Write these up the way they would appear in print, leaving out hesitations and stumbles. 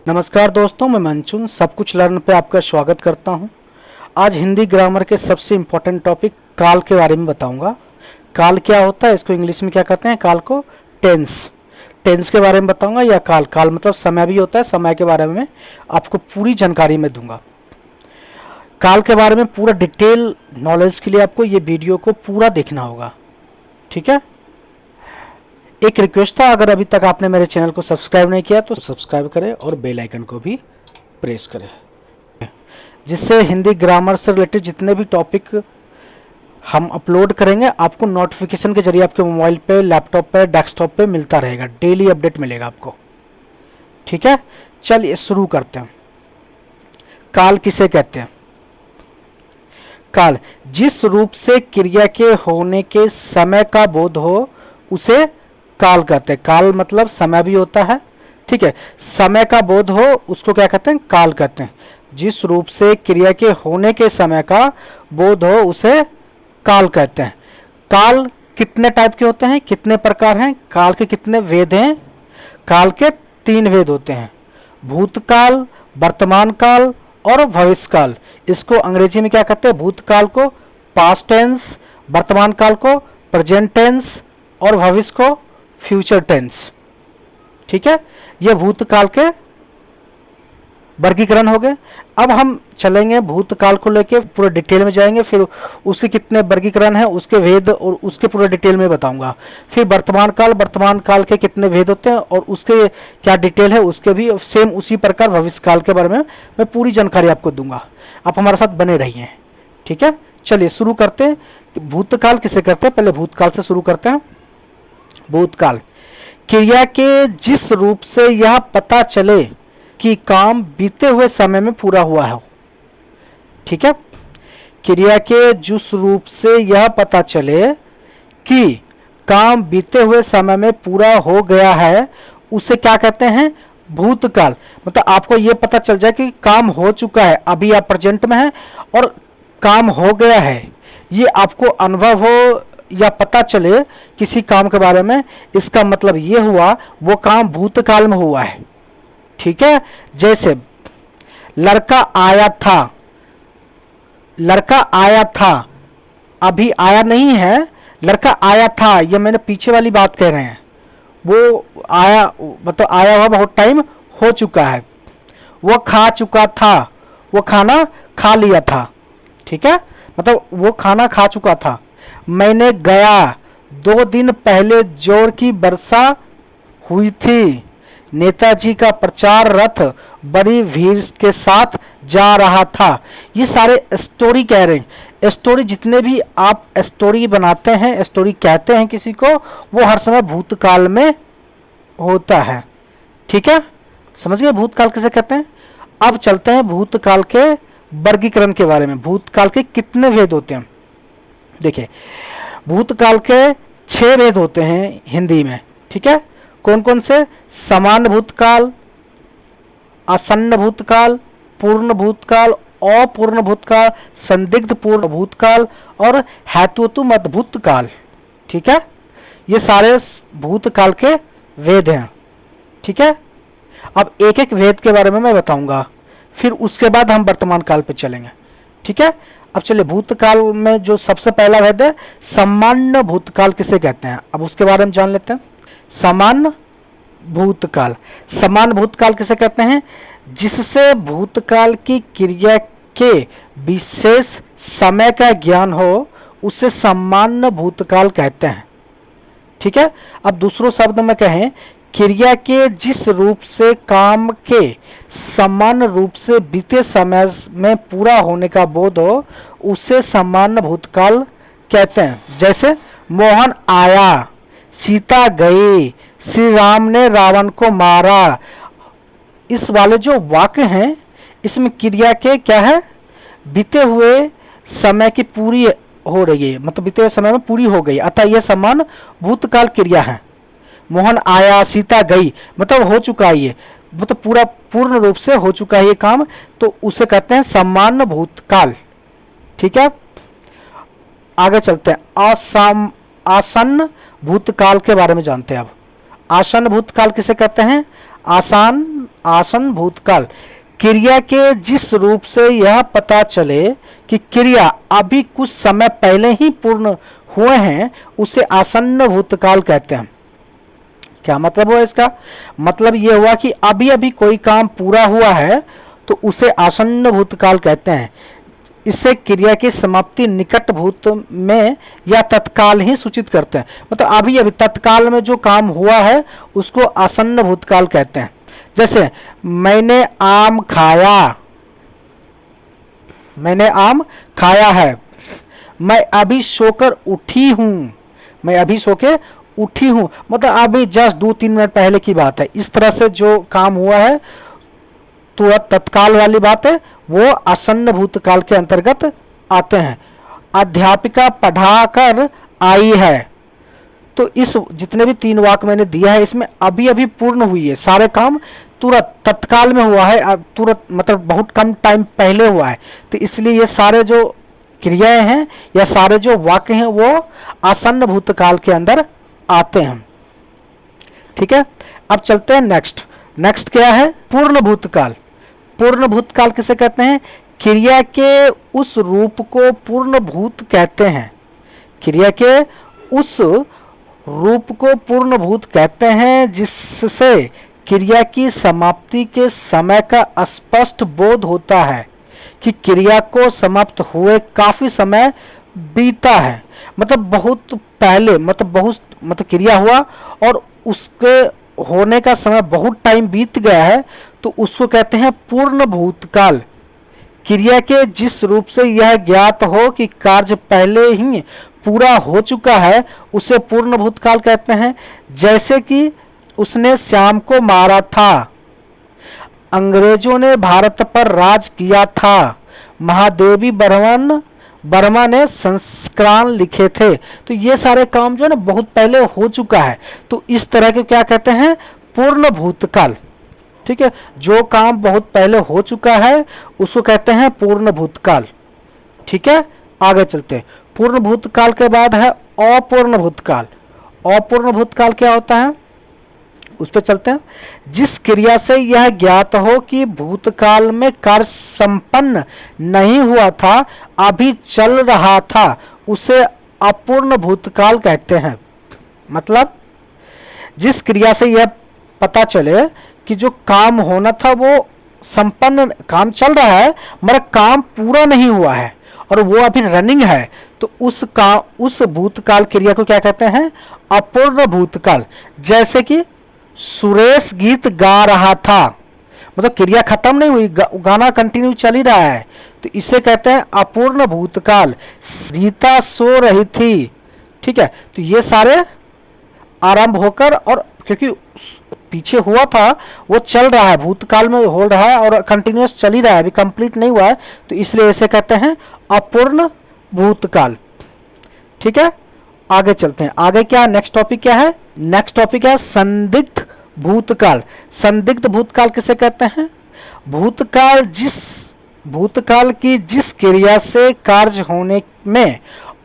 नमस्कार दोस्तों, मैं मंचुन सब कुछ लर्न पे आपका स्वागत करता हूं। आज हिंदी ग्रामर के सबसे इम्पोर्टेंट टॉपिक काल के बारे में बताऊंगा। काल क्या होता है, इसको इंग्लिश में क्या कहते हैं? काल को टेंस के बारे में बताऊंगा। या काल मतलब समय भी होता है, समय के बारे में आपको पूरी जानकारी मैं दूंगा। काल के बारे में पूरा डिटेल नॉलेज के लिए आपको ये वीडियो को पूरा देखना होगा, ठीक है। एक रिक्वेस्ट था, अगर अभी तक आपने मेरे चैनल को सब्सक्राइब नहीं किया तो सब्सक्राइब करें और बेल आइकन को भी प्रेस करें, जिससे हिंदी ग्रामर से रिलेटेड जितने भी टॉपिक हम अपलोड करेंगे आपको नोटिफिकेशन के जरिए आपके मोबाइल पे, लैपटॉप पे, डेस्कटॉप पे मिलता रहेगा। डेली अपडेट मिलेगा आपको, ठीक है। चलिए शुरू करते हैं। काल किसे कहते हैं? काल जिस रूप से क्रिया के होने के समय का बोध हो उसे काल कहते हैं। काल मतलब समय भी होता है, ठीक है। समय का बोध हो उसको क्या कहते हैं? काल कहते हैं। जिस रूप से क्रिया के होने के समय का बोध हो उसे काल कहते हैं। काल कितने टाइप के होते हैं, कितने प्रकार हैं? काल के कितने वेद हैं? काल के 3 वेद होते हैं, भूतकाल, वर्तमान काल और भविष्य काल। इसको अंग्रेजी में क्या कहते हैं? भूतकाल को पास्ट टेंस, वर्तमान काल को प्रेजेंट टेंस और भविष्य को फ्यूचर टेंस, ठीक है। ये भूतकाल के वर्गीकरण हो गए। अब हम चलेंगे भूतकाल को लेके पूरे डिटेल में जाएंगे, फिर उसके कितने वर्गीकरण हैं, उसके वेद और उसके पूरे डिटेल में बताऊंगा। फिर वर्तमान काल के कितने वेद होते हैं और उसके क्या डिटेल है, उसके भी सेम उसी प्रकार भविष्य काल के बारे में मैं पूरी जानकारी आपको दूंगा। आप हमारे साथ बने रहिए, ठीक है। चलिए शुरू करते हैं। भूतकाल किसे कहते हैं? पहले भूतकाल से शुरू करते हैं। भूतकाल क्रिया के जिस रूप से यह पता चले कि काम बीते हुए समय में पूरा हुआ है, ठीक है। क्रिया के जिस रूप से यह पता चले कि काम बीते हुए समय में पूरा हो गया है उसे क्या कहते हैं? भूतकाल। मतलब आपको यह पता चल जाए कि काम हो चुका है, अभी आप प्रेजेंट में हैं और काम हो गया है, ये आपको अनुभव हो या पता चले किसी काम के बारे में, इसका मतलब ये हुआ वो काम भूतकाल में हुआ है, ठीक है। जैसे लड़का आया था, अभी आया नहीं है, लड़का आया था, ये मैंने पीछे वाली बात कह रहे हैं। वो आया मतलब आया हुआ बहुत टाइम हो चुका है। वो खा चुका था, वो खाना खा लिया था, ठीक है। मतलब वो खाना खा चुका था। मैंने गया, 2 दिन पहले जोर की वर्षा हुई थी। नेताजी का प्रचार रथ बड़ी भीड़ के साथ जा रहा था। ये सारे स्टोरी कह रहे हैं। स्टोरी जितने भी आप स्टोरी बनाते हैं, स्टोरी कहते हैं किसी को, वो हर समय भूतकाल में होता है, ठीक है। समझ गए भूतकाल किसे कहते हैं? अब चलते हैं भूतकाल के वर्गीकरण के बारे में। भूतकाल के कितने वेद होते हैं? देखिए, भूतकाल के 6 वेद होते हैं हिंदी में, ठीक है। कौन कौन से? सामान्य भूतकाल, आसन्न भूतकाल, पूर्ण भूतकाल, अपूर्ण भूतकाल, संदिग्ध पूर्ण भूतकाल और हेतुतु मत भूतकाल, ठीक है। ये सारे भूतकाल के वेद हैं, ठीक है। अब एक एक वेद के बारे में मैं बताऊंगा, फिर उसके बाद हम वर्तमान काल पे चलेंगे, ठीक है। अब चलिए भूतकाल में जो सबसे पहला वेद है, सामान्य भूतकाल किसे कहते हैं? अब उसके बारे में जान लेते हैं। सामान्य भूतकाल किसे कहते हैं? जिससे भूतकाल की क्रिया के विशेष समय का ज्ञान हो उसे सामान्य भूतकाल कहते हैं, ठीक है। अब दूसरों शब्द में कहें, क्रिया के जिस रूप से काम के सामान्य रूप से बीते समय में पूरा होने का बोध हो उसे सामान्य भूतकाल कहते हैं। जैसे मोहन आया, सीता गई, श्री राम ने रावण को मारा। इस वाले जो वाक्य हैं इसमें क्रिया के क्या है? बीते हुए समय की पूरी हो रही है, मतलब बीते हुए समय में पूरी हो गई, अतः यह सामान्य भूतकाल क्रिया है। मोहन आया, सीता गई, मतलब हो चुका है, ये मतलब पूरा पूर्ण रूप से हो चुका है ये काम, तो उसे कहते हैं सामान्य भूतकाल, ठीक है। आगे चलते हैं। आसन्न भूतकाल के बारे में जानते हैं। अब आसन्न भूतकाल किसे कहते हैं? आसन भूतकाल, क्रिया के जिस रूप से यह पता चले कि क्रिया अभी कुछ समय पहले ही पूर्ण हुए हैं, उसे आसन्न भूतकाल कहते हैं। क्या मतलब हुआ इसका? मतलब यह हुआ कि अभी अभी कोई काम पूरा हुआ है तो उसे आसन्न भूतकाल कहते हैं। इससे क्रिया की समाप्ति निकट भूत में या तत्काल ही सूचित करते हैं। मतलब अभी अभी तत्काल में जो काम हुआ है उसको आसन्न भूतकाल कहते हैं। जैसे मैंने आम खाया, मैंने आम खाया है, मैं अभी सोकर उठी हूं, मैं अभी सो के उठी हूं, मतलब अभी जस्ट 2-3 मिनट पहले की बात है। इस तरह से जो काम हुआ है तो तत्काल वाली बात है, वो आसन्न भूतकाल के अंतर्गत आते हैं। अध्यापिका पढ़ाकर आई है, तो इस जितने भी 3 वाक्य मैंने दिया है इसमें अभी अभी पूर्ण हुई है, सारे काम तुरंत तत्काल में हुआ है, तुरंत मतलब बहुत कम टाइम पहले हुआ है। तो इसलिए ये सारे जो क्रियाएं हैं या सारे जो वाक्य हैं वो आसन्न भूतकाल के अंदर आते हैं। ठीक है, अब चलते हैं नेक्स्ट क्या है? पूर्ण भूतकाल। पूर्ण भूतकाल किसे कहते हैं? क्रिया के उस रूप को पूर्ण भूत कहते हैं। क्रिया के उस रूप को पूर्ण भूत कहते हैं जिससे क्रिया की समाप्ति के समय का स्पष्ट बोध होता है कि क्रिया को समाप्त हुए काफी समय बीता है। मतलब बहुत पहले, मतलब क्रिया हुआ और उसके होने का समय बहुत टाइम बीत गया है, तो उसको कहते हैं पूर्ण भूतकाल। क्रिया के जिस रूप से यह ज्ञात हो कि कार्य पहले ही पूरा हो चुका है उसे पूर्ण भूतकाल कहते हैं। जैसे कि उसने श्याम को मारा था, अंग्रेजों ने भारत पर राज किया था, महादेवी वर्मा ने संस्करण लिखे थे। तो ये सारे काम जो है ना बहुत पहले हो चुका है, तो इस तरह के क्या कहते हैं? पूर्ण भूतकाल। ठीक है, जो काम बहुत पहले हो चुका है उसको कहते हैं पूर्ण भूतकाल। ठीक है, आगे चलते हैं। पूर्ण भूतकाल के बाद है अपूर्ण भूतकाल। अपूर्ण भूतकाल क्या होता है उस पर चलते हैं। जिस क्रिया से यह ज्ञात हो कि भूतकाल में कार्य संपन्न नहीं हुआ था, अभी चल रहा था, उसे अपूर्ण भूतकाल कहते हैं। मतलब जिस क्रिया से यह पता चले कि जो काम होना था वो संपन्न, काम चल रहा है मगर काम पूरा नहीं हुआ है और वो अभी रनिंग है, तो उस भूतकाल क्रिया को क्या कहते हैं? अपूर्ण भूतकाल। जैसे कि सुरेश गीत गा रहा था, मतलब क्रिया खत्म नहीं हुई, गाना कंटिन्यू चल ही रहा है, तो इसे कहते हैं अपूर्ण भूतकाल। रीता सो रही थी। ठीक है, तो ये सारे आरंभ होकर, और क्योंकि पीछे हुआ था वो चल रहा है, भूतकाल में हो रहा है और कंटिन्यूअस चल ही रहा है, अभी कंप्लीट नहीं हुआ है, तो इसलिए इसे कहते हैं अपूर्ण भूतकाल। ठीक है, आगे चलते हैं। आगे क्या नेक्स्ट टॉपिक क्या है? नेक्स्ट टॉपिक है संदिग्ध भूतकाल। संदिग्ध भूतकाल किसे कहते हैं? भूतकाल की जिस क्रिया से कार्य होने में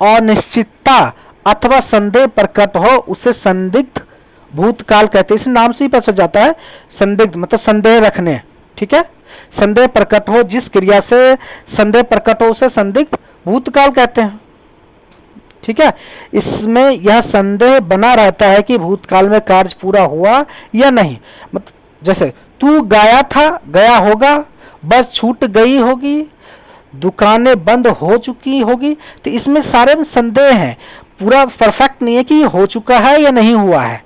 अनिश्चितता अथवा संदेह प्रकट हो उसे संदिग्ध भूतकाल कहते हैं। इस नाम से ही पता चल जाता है, संदिग्ध मतलब संदेह रखने। ठीक है, संदेह प्रकट हो, जिस क्रिया से संदेह प्रकट हो उसे संदिग्ध भूतकाल कहते हैं। ठीक है, इसमें यह संदेह बना रहता है कि भूतकाल में कार्य पूरा हुआ या नहीं। मतलब जैसे तू गया होगा, बस छूट गई होगी, दुकानें बंद हो चुकी होगी, तो इसमें सारे में संदेह है, पूरा परफेक्ट नहीं है कि हो चुका है या नहीं हुआ है।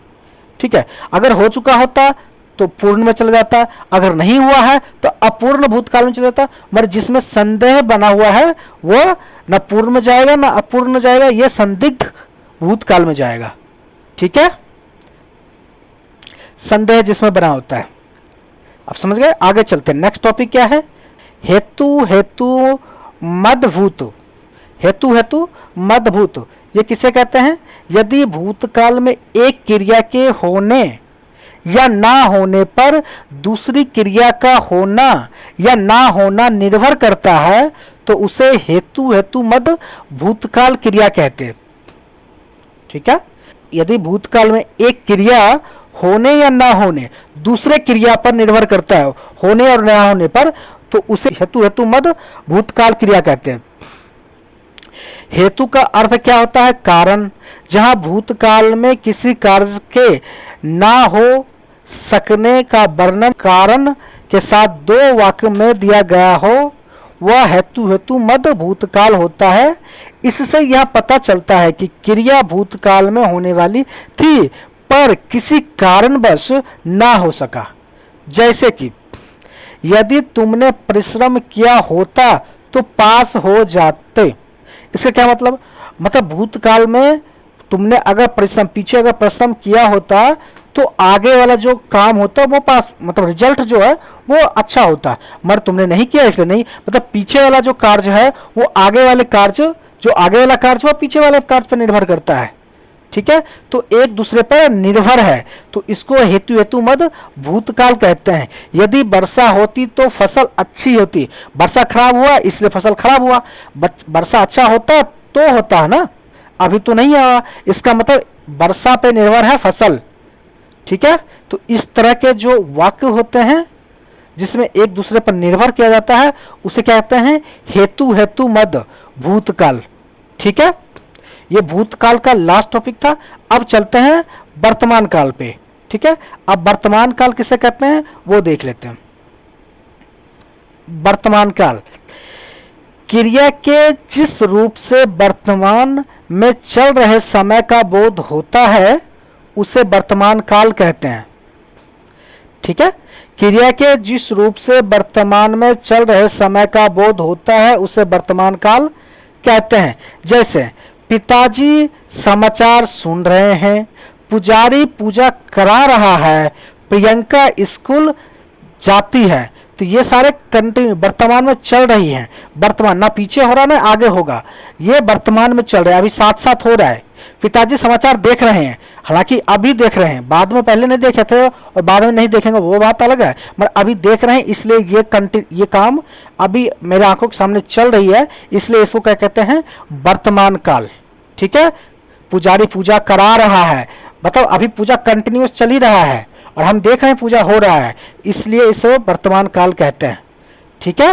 ठीक है, अगर हो चुका होता तो पूर्ण में चला जाता, अगर नहीं हुआ है तो अपूर्ण भूतकाल में चला जाता, मगर जिसमें संदेह बना हुआ है वो न पूर्ण में जाएगा न अपूर्ण में जाएगा, यह संदिग्ध भूतकाल में जाएगा। ठीक है, संदेह जिसमें बना होता है। अब समझ गए? आगे चलते हैं। नेक्स्ट टॉपिक क्या है? हेतु मदभूत। हेतु मदभूत ये किसे कहते हैं? यदि भूतकाल में एक क्रिया के होने या ना होने पर दूसरी क्रिया का होना या ना होना निर्भर करता है तो उसे हेतु मद भूतकाल क्रिया कहते हैं। ठीक है, यदि भूतकाल में एक क्रिया होने या ना होने दूसरे क्रिया पर निर्भर करता है, होने और ना होने पर, तो उसे हेतु हेतु मद भूतकाल क्रिया कहते हैं। हेतु का अर्थ क्या होता है? कारण। जहां भूतकाल में किसी कार्य के ना हो सकने का वर्णन कारण के साथ दो वाक्य में दिया गया हो, वह हेतु हेतु मद भूतकाल होता है। इससे यह पता चलता है कि क्रिया भूतकाल में होने वाली थी पर किसी कारणवश ना हो सका। जैसे कि यदि तुमने परिश्रम किया होता तो पास हो जाते। इसका क्या मतलब? मतलब भूतकाल में तुमने अगर परिश्रम, पीछे अगर परिश्रम किया होता तो आगे वाला जो काम होता वो पास, मतलब रिजल्ट जो है वो अच्छा होता, मगर तुमने नहीं किया इसलिए नहीं। मतलब पीछे वाला जो कार्य है वो आगे वाले कार्य, जो आगे वाला कार्य वो पीछे वाले कार्य पर निर्भर करता है। ठीक है, तो एक दूसरे पर निर्भर है, तो इसको हेतु हेतु मद भूतकाल कहते हैं। यदि वर्षा होती तो फसल अच्छी होती, वर्षा खराब हुआ इसलिए फसल खराब हुआ। वर्षा अच्छा होता तो होता है ना, अभी तो नहीं आया, इसका मतलब वर्षा पे निर्भर है फसल। ठीक है, तो इस तरह के जो वाक्य होते हैं जिसमें एक दूसरे पर निर्भर किया जाता है उसे क्या कहते हैं? हेतु हेतु मद भूतकाल। ठीक है, ये भूतकाल का लास्ट टॉपिक था। अब चलते हैं वर्तमान काल पे। ठीक है, अब वर्तमान काल किसे कहते हैं वो देख लेते हैं। वर्तमान काल क्रिया के जिस रूप से वर्तमान में चल रहे समय का बोध होता है उसे वर्तमान काल कहते हैं। ठीक है, क्रिया के जिस रूप से वर्तमान में चल रहे समय का बोध होता है उसे वर्तमान काल कहते हैं। जैसे पिताजी समाचार सुन रहे हैं, पुजारी पूजा करा रहा है, प्रियंका स्कूल जाती है। तो ये सारे कंटिन्यू वर्तमान में चल रही हैं। वर्तमान, ना पीछे हो रहा ना आगे होगा, ये वर्तमान में चल रहा है, अभी साथ साथ हो रहा है। पिताजी समाचार देख रहे हैं, हालांकि अभी देख रहे हैं, बाद में पहले नहीं देखे थे और बाद में नहीं देखेंगे वो बात अलग है, मगर अभी देख रहे हैं इसलिए ये काम अभी मेरे आंखों के सामने चल रही है, इसलिए इसको क्या कहते हैं? वर्तमान काल। ठीक है, पुजारी पूजा करा रहा है, मतलब अभी पूजा कंटिन्यूस चल ही रहा है और हम देख रहे हैं पूजा हो रहा है, इसलिए इसे वर्तमान काल कहते हैं। ठीक है,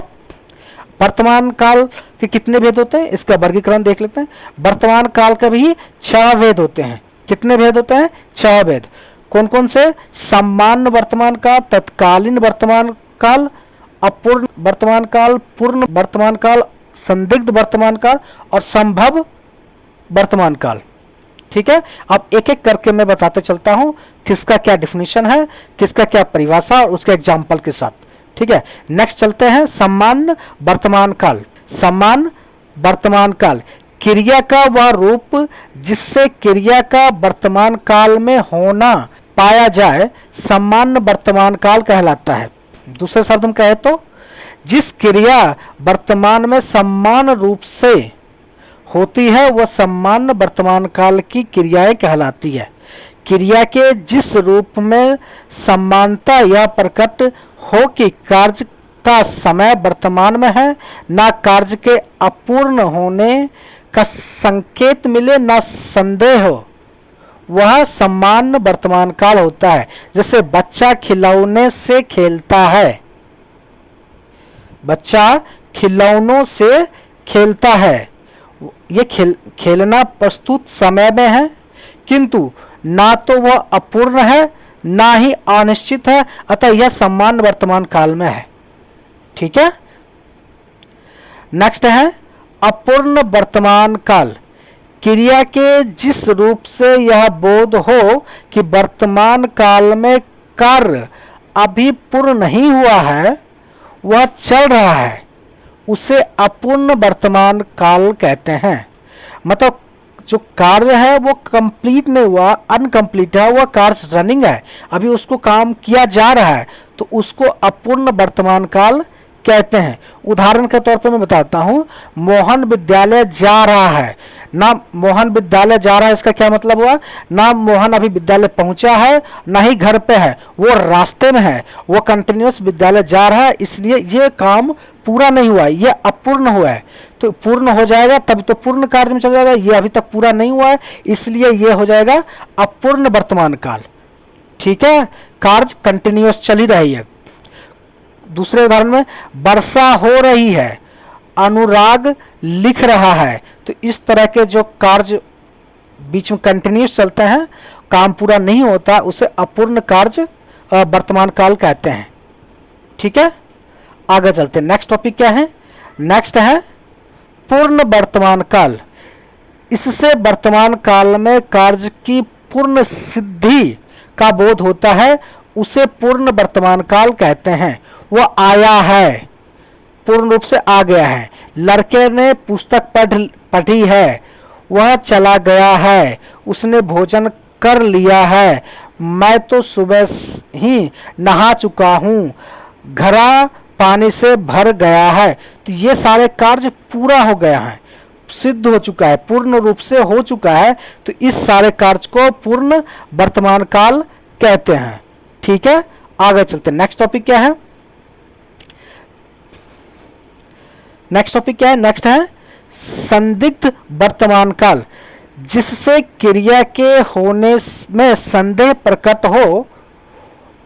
वर्तमान काल के कितने भेद होते हैं इसका वर्गीकरण देख लेते हैं। वर्तमान काल के भी 6 भेद होते हैं। कितने भेद होते हैं? 6 भेद। कौन कौन से? सामान्य वर्तमान काल, तत्कालीन वर्तमान काल, अपूर्ण वर्तमान काल, पूर्ण वर्तमान काल, संदिग्ध वर्तमान काल और संभव वर्तमान काल। ठीक है, अब एक एक करके मैं बताते चलता हूं किसका क्या डिफिनेशन है, किसका क्या परिभाषा और उसके एग्जाम्पल के साथ। ठीक है, नेक्स्ट चलते हैं सामान्य वर्तमान काल। सामान्य वर्तमान काल क्रिया का वह रूप जिससे क्रिया का वर्तमान काल में होना पाया जाए सामान्य वर्तमान काल कहलाता है। दूसरे शब्द में कहे तो जिस क्रिया वर्तमान में समान रूप से होती है वह सामान्य वर्तमान काल की क्रियाएं कहलाती है। क्रिया के जिस रूप में समानता या प्रकट हो कि कार्य का समय वर्तमान में है, ना कार्य के अपूर्ण होने का संकेत मिले, ना संदेह हो, वह सामान्य वर्तमान काल होता है। जैसे बच्चा खिलौने से खेलता है, बच्चा खिलौनों से खेलता है, ये खेलना प्रस्तुत समय में है, किंतु ना तो वह अपूर्ण है ना ही अनिश्चित है, अतः यह सामान्य वर्तमान काल में है। ठीक है, नेक्स्ट है अपूर्ण वर्तमान काल। क्रिया के जिस रूप से यह बोध हो कि वर्तमान काल में कार्य अभी पूर्ण नहीं हुआ है, वह चल रहा है, उसे अपूर्ण वर्तमान काल कहते हैं। मतलब जो कार्य है वो कंप्लीट नहीं हुआ, अनकंप्लीट है, वह कार्य रनिंग है, अभी उसको काम किया जा रहा है, तो उसको अपूर्ण वर्तमान काल कहते हैं। उदाहरण के तौर पर मैं बताता हूं, मोहन विद्यालय जा रहा है, ना मोहन विद्यालय जा रहा है इसका क्या मतलब हुआ? ना मोहन अभी विद्यालय पहुंचा है ना ही घर पे है, वो रास्ते में है, वो कंटिन्यूस विद्यालय जा रहा है, इसलिए ये काम पूरा नहीं हुआ है, ये अपूर्ण हुआ है। तो पूर्ण हो जाएगा तब तो पूर्ण कार्य में चल जाएगा, ये अभी तक पूरा नहीं हुआ है इसलिए ये हो जाएगा अपूर्ण वर्तमान काल। ठीक है, कार्य कंटिन्यूअस चल ही रही है। दूसरे उदाहरण में वर्षा हो रही है, अनुराग लिख रहा है। तो इस तरह के जो कार्य बीच में कंटिन्यूअस चलते हैं, काम पूरा नहीं होता, उसे अपूर्ण कार्य वर्तमान काल कहते हैं। ठीक है, आगे चलते हैं। नेक्स्ट टॉपिक क्या है? नेक्स्ट है पूर्ण वर्तमान काल। इससे वर्तमान काल में कार्य की पूर्ण सिद्धि का बोध होता है, उसे पूर्ण वर्तमान काल कहते हैं। वह आया है, पूर्ण रूप से आ गया है। लड़के ने पुस्तक पढ़ी है, वह चला गया है, उसने भोजन कर लिया है, मैं तो सुबह ही नहा चुका हूं, घड़ा पानी से भर गया है। तो ये सारे कार्य पूरा हो गया है, सिद्ध हो चुका है, पूर्ण रूप से हो चुका है। तो इस सारे कार्य को पूर्ण वर्तमान काल कहते हैं। ठीक है, आगे चलते हैं। नेक्स्ट टॉपिक क्या है? नेक्स्ट टॉपिक क्या है? नेक्स्ट है संदिग्ध वर्तमान काल। जिससे क्रिया के होने में संदेह प्रकट हो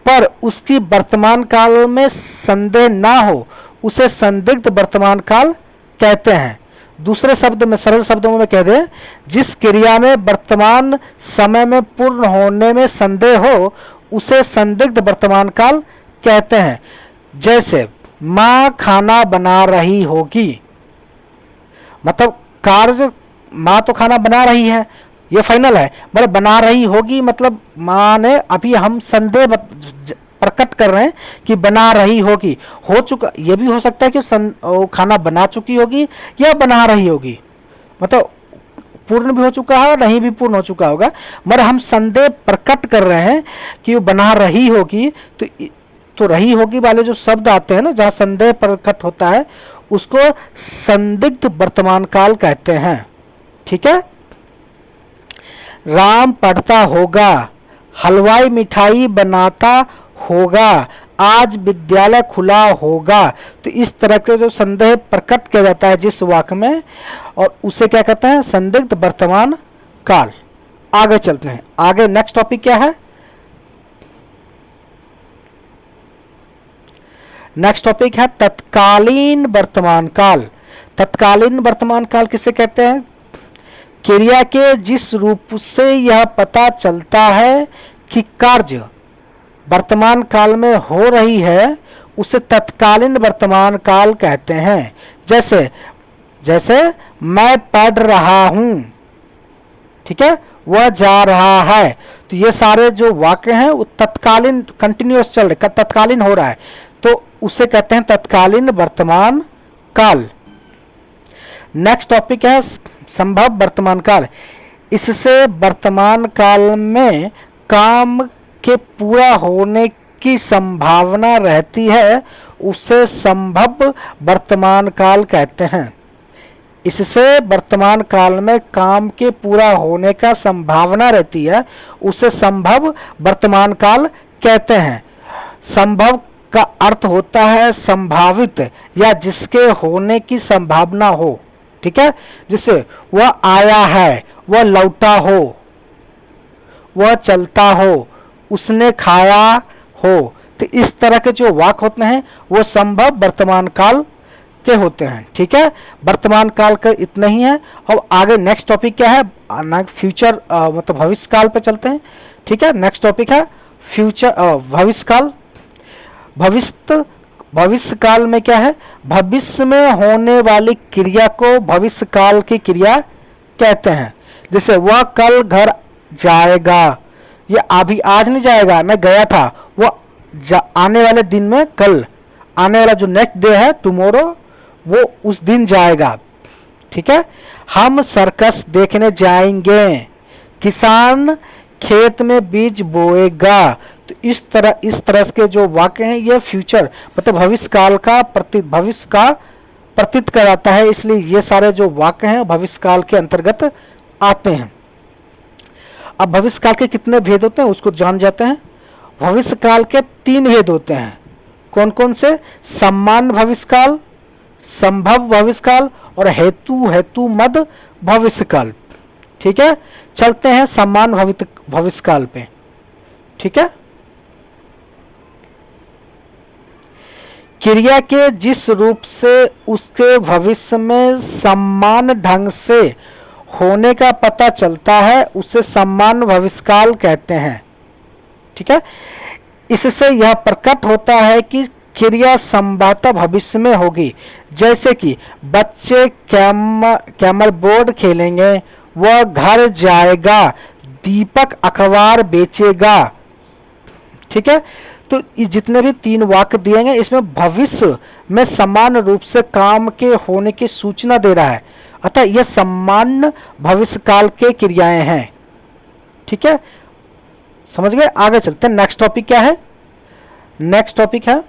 पर उसकी वर्तमान काल में संदेह ना हो, उसे संदिग्ध वर्तमान काल कहते हैं। दूसरे शब्द में, सरल शब्दों में कह दें, जिस क्रिया में वर्तमान समय में पूर्ण होने में संदेह हो, उसे संदिग्ध वर्तमान काल कहते हैं। जैसे मां खाना बना रही होगी, मतलब कार्य मां तो खाना बना रही है, ये फाइनल है, मतलब बना रही होगी मतलब मां ने, अभी हम संदेह प्रकट कर रहे हैं कि बना रही होगी। हो चुका, ये भी हो सकता है कि खाना बना चुकी होगी या बना रही होगी, मतलब पूर्ण भी हो चुका है और नहीं भी पूर्ण हो चुका होगा, मगर हम संदेह प्रकट कर रहे हैं कि वो बना रही होगी। तो रही होगी वाले जो शब्द आते हैं ना, जहां संदेह प्रकट होता है, उसको संदिग्ध वर्तमान काल कहते हैं। ठीक है, राम पढ़ता होगा, हलवाई मिठाई बनाता होगा, आज विद्यालय खुला होगा। तो इस तरह के जो संदेह प्रकट किया जाता है जिस वाक्य में, और उसे क्या कहते हैं? संदिग्ध वर्तमान काल। आगे चलते हैं। आगे नेक्स्ट टॉपिक क्या है? नेक्स्ट टॉपिक है तत्कालीन वर्तमान काल। तत्कालीन वर्तमान काल किसे कहते हैं? क्रिया के जिस रूप से यह पता चलता है कि कार्य वर्तमान काल में हो रही है, उसे तत्कालीन वर्तमान काल कहते हैं। जैसे मैं पढ़ रहा हूं, ठीक है, वह जा रहा है। तो ये सारे जो वाक्य हैं वो तत्कालीन, कंटिन्यूअस चल रहे, तत्कालीन हो रहा है, तो उसे कहते हैं तत्कालीन वर्तमान काल। नेक्स्ट टॉपिक है संभव वर्तमान काल। इससे वर्तमान काल में काम के पूरा होने की संभावना रहती है, उसे संभव वर्तमान काल कहते हैं। इससे वर्तमान काल में काम के पूरा होने का संभावना रहती है, उसे संभव वर्तमान काल कहते हैं। संभव का अर्थ होता है संभावित या जिसके होने की संभावना हो। ठीक है, जिससे वह आया है, वह लौटा हो, वह चलता हो, उसने खाया हो। तो इस तरह के जो वाक्य होते हैं वो संभव वर्तमान काल के होते हैं। ठीक है, वर्तमान काल का इतना ही है। अब आगे नेक्स्ट टॉपिक क्या है? फ्यूचर, मतलब भविष्य काल पे चलते हैं। ठीक है, नेक्स्ट टॉपिक है फ्यूचर, भविष्य काल। भविष्य काल में क्या है? भविष्य में होने वाली क्रिया को भविष्य काल की क्रिया कहते हैं। जैसे वह कल घर जाएगा, ये अभी आज नहीं जाएगा, मैं गया था, वो आने वाले दिन में, कल आने वाला जो नेक्स्ट डे है, टुमारो, वो उस दिन जाएगा। ठीक है, हम सर्कस देखने जाएंगे, किसान खेत में बीज बोएगा। तो इस तरह के जो वाक्य हैं ये फ्यूचर, मतलब भविष्य काल का भविष्य का प्रतीत कराता है, इसलिए ये सारे जो वाक्य हैं भविष्य काल के अंतर्गत आते हैं। अब भविष्य काल के कितने भेद होते हैं उसको जान जाते हैं। भविष्य काल के 3 भेद होते हैं। कौन कौन से? सामान्य भविष्य काल, संभव भविष्य काल और हेतु मद भविष्य काल। ठीक है, चलते हैं सामान्य भविष्य काल पे। ठीक है। क्रिया के जिस रूप से उसके भविष्य में समान ढंग से होने का पता चलता है उसे समान भविष्यकाल कहते हैं। ठीक है, इससे यह प्रकट होता है कि क्रिया संभवतः भविष्य में होगी। जैसे कि बच्चे कैमल बोर्ड खेलेंगे, वह घर जाएगा, दीपक अखबार बेचेगा। ठीक है, तो ये जितने भी 3 वाक्य दिए गए इसमें भविष्य में समान रूप से काम के होने की सूचना दे रहा है, अतः यह समान भविष्य काल के क्रियाएं हैं। ठीक है, समझ गए? आगे चलते हैं। नेक्स्ट टॉपिक क्या है? नेक्स्ट टॉपिक है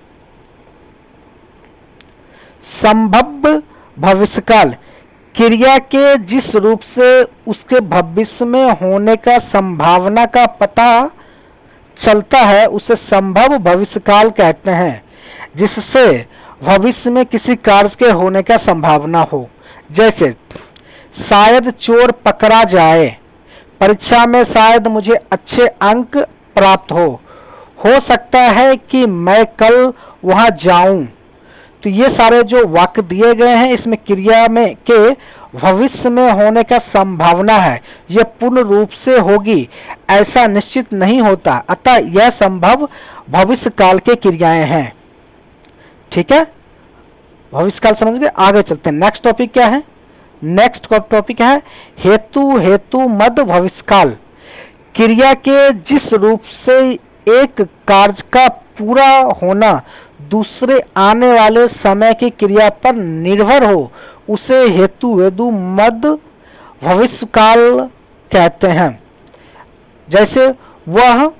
संभव भविष्यकाल। क्रिया के जिस रूप से उसके भविष्य में होने का संभावना का पता चलता है उसे संभव भविष्यकाल कहते हैं, जिससे भविष्य में किसी कार्य के होने का संभावना हो। जैसे शायद चोर पकड़ा जाए, परीक्षा में शायद मुझे अच्छे अंक प्राप्त हो सकता है कि मैं कल वहां जाऊं। तो ये सारे जो वाक्य दिए गए हैं इसमें क्रिया में के भविष्य में होने का संभावना है, यह पूर्ण रूप से होगी ऐसा निश्चित नहीं होता, अतः यह संभव भविष्य काल के क्रियाएं हैं। ठीक है, भविष्य काल समझ गए? आगे चलते हैं। नेक्स्ट टॉपिक क्या है? नेक्स्ट टॉपिक है हेतु मद भविष्यकाल। क्रिया के जिस रूप से एक कार्य का पूरा होना दूसरे आने वाले समय की क्रिया पर निर्भर हो उसे हेतु मद भविष्यकाल कहते हैं। जैसे वह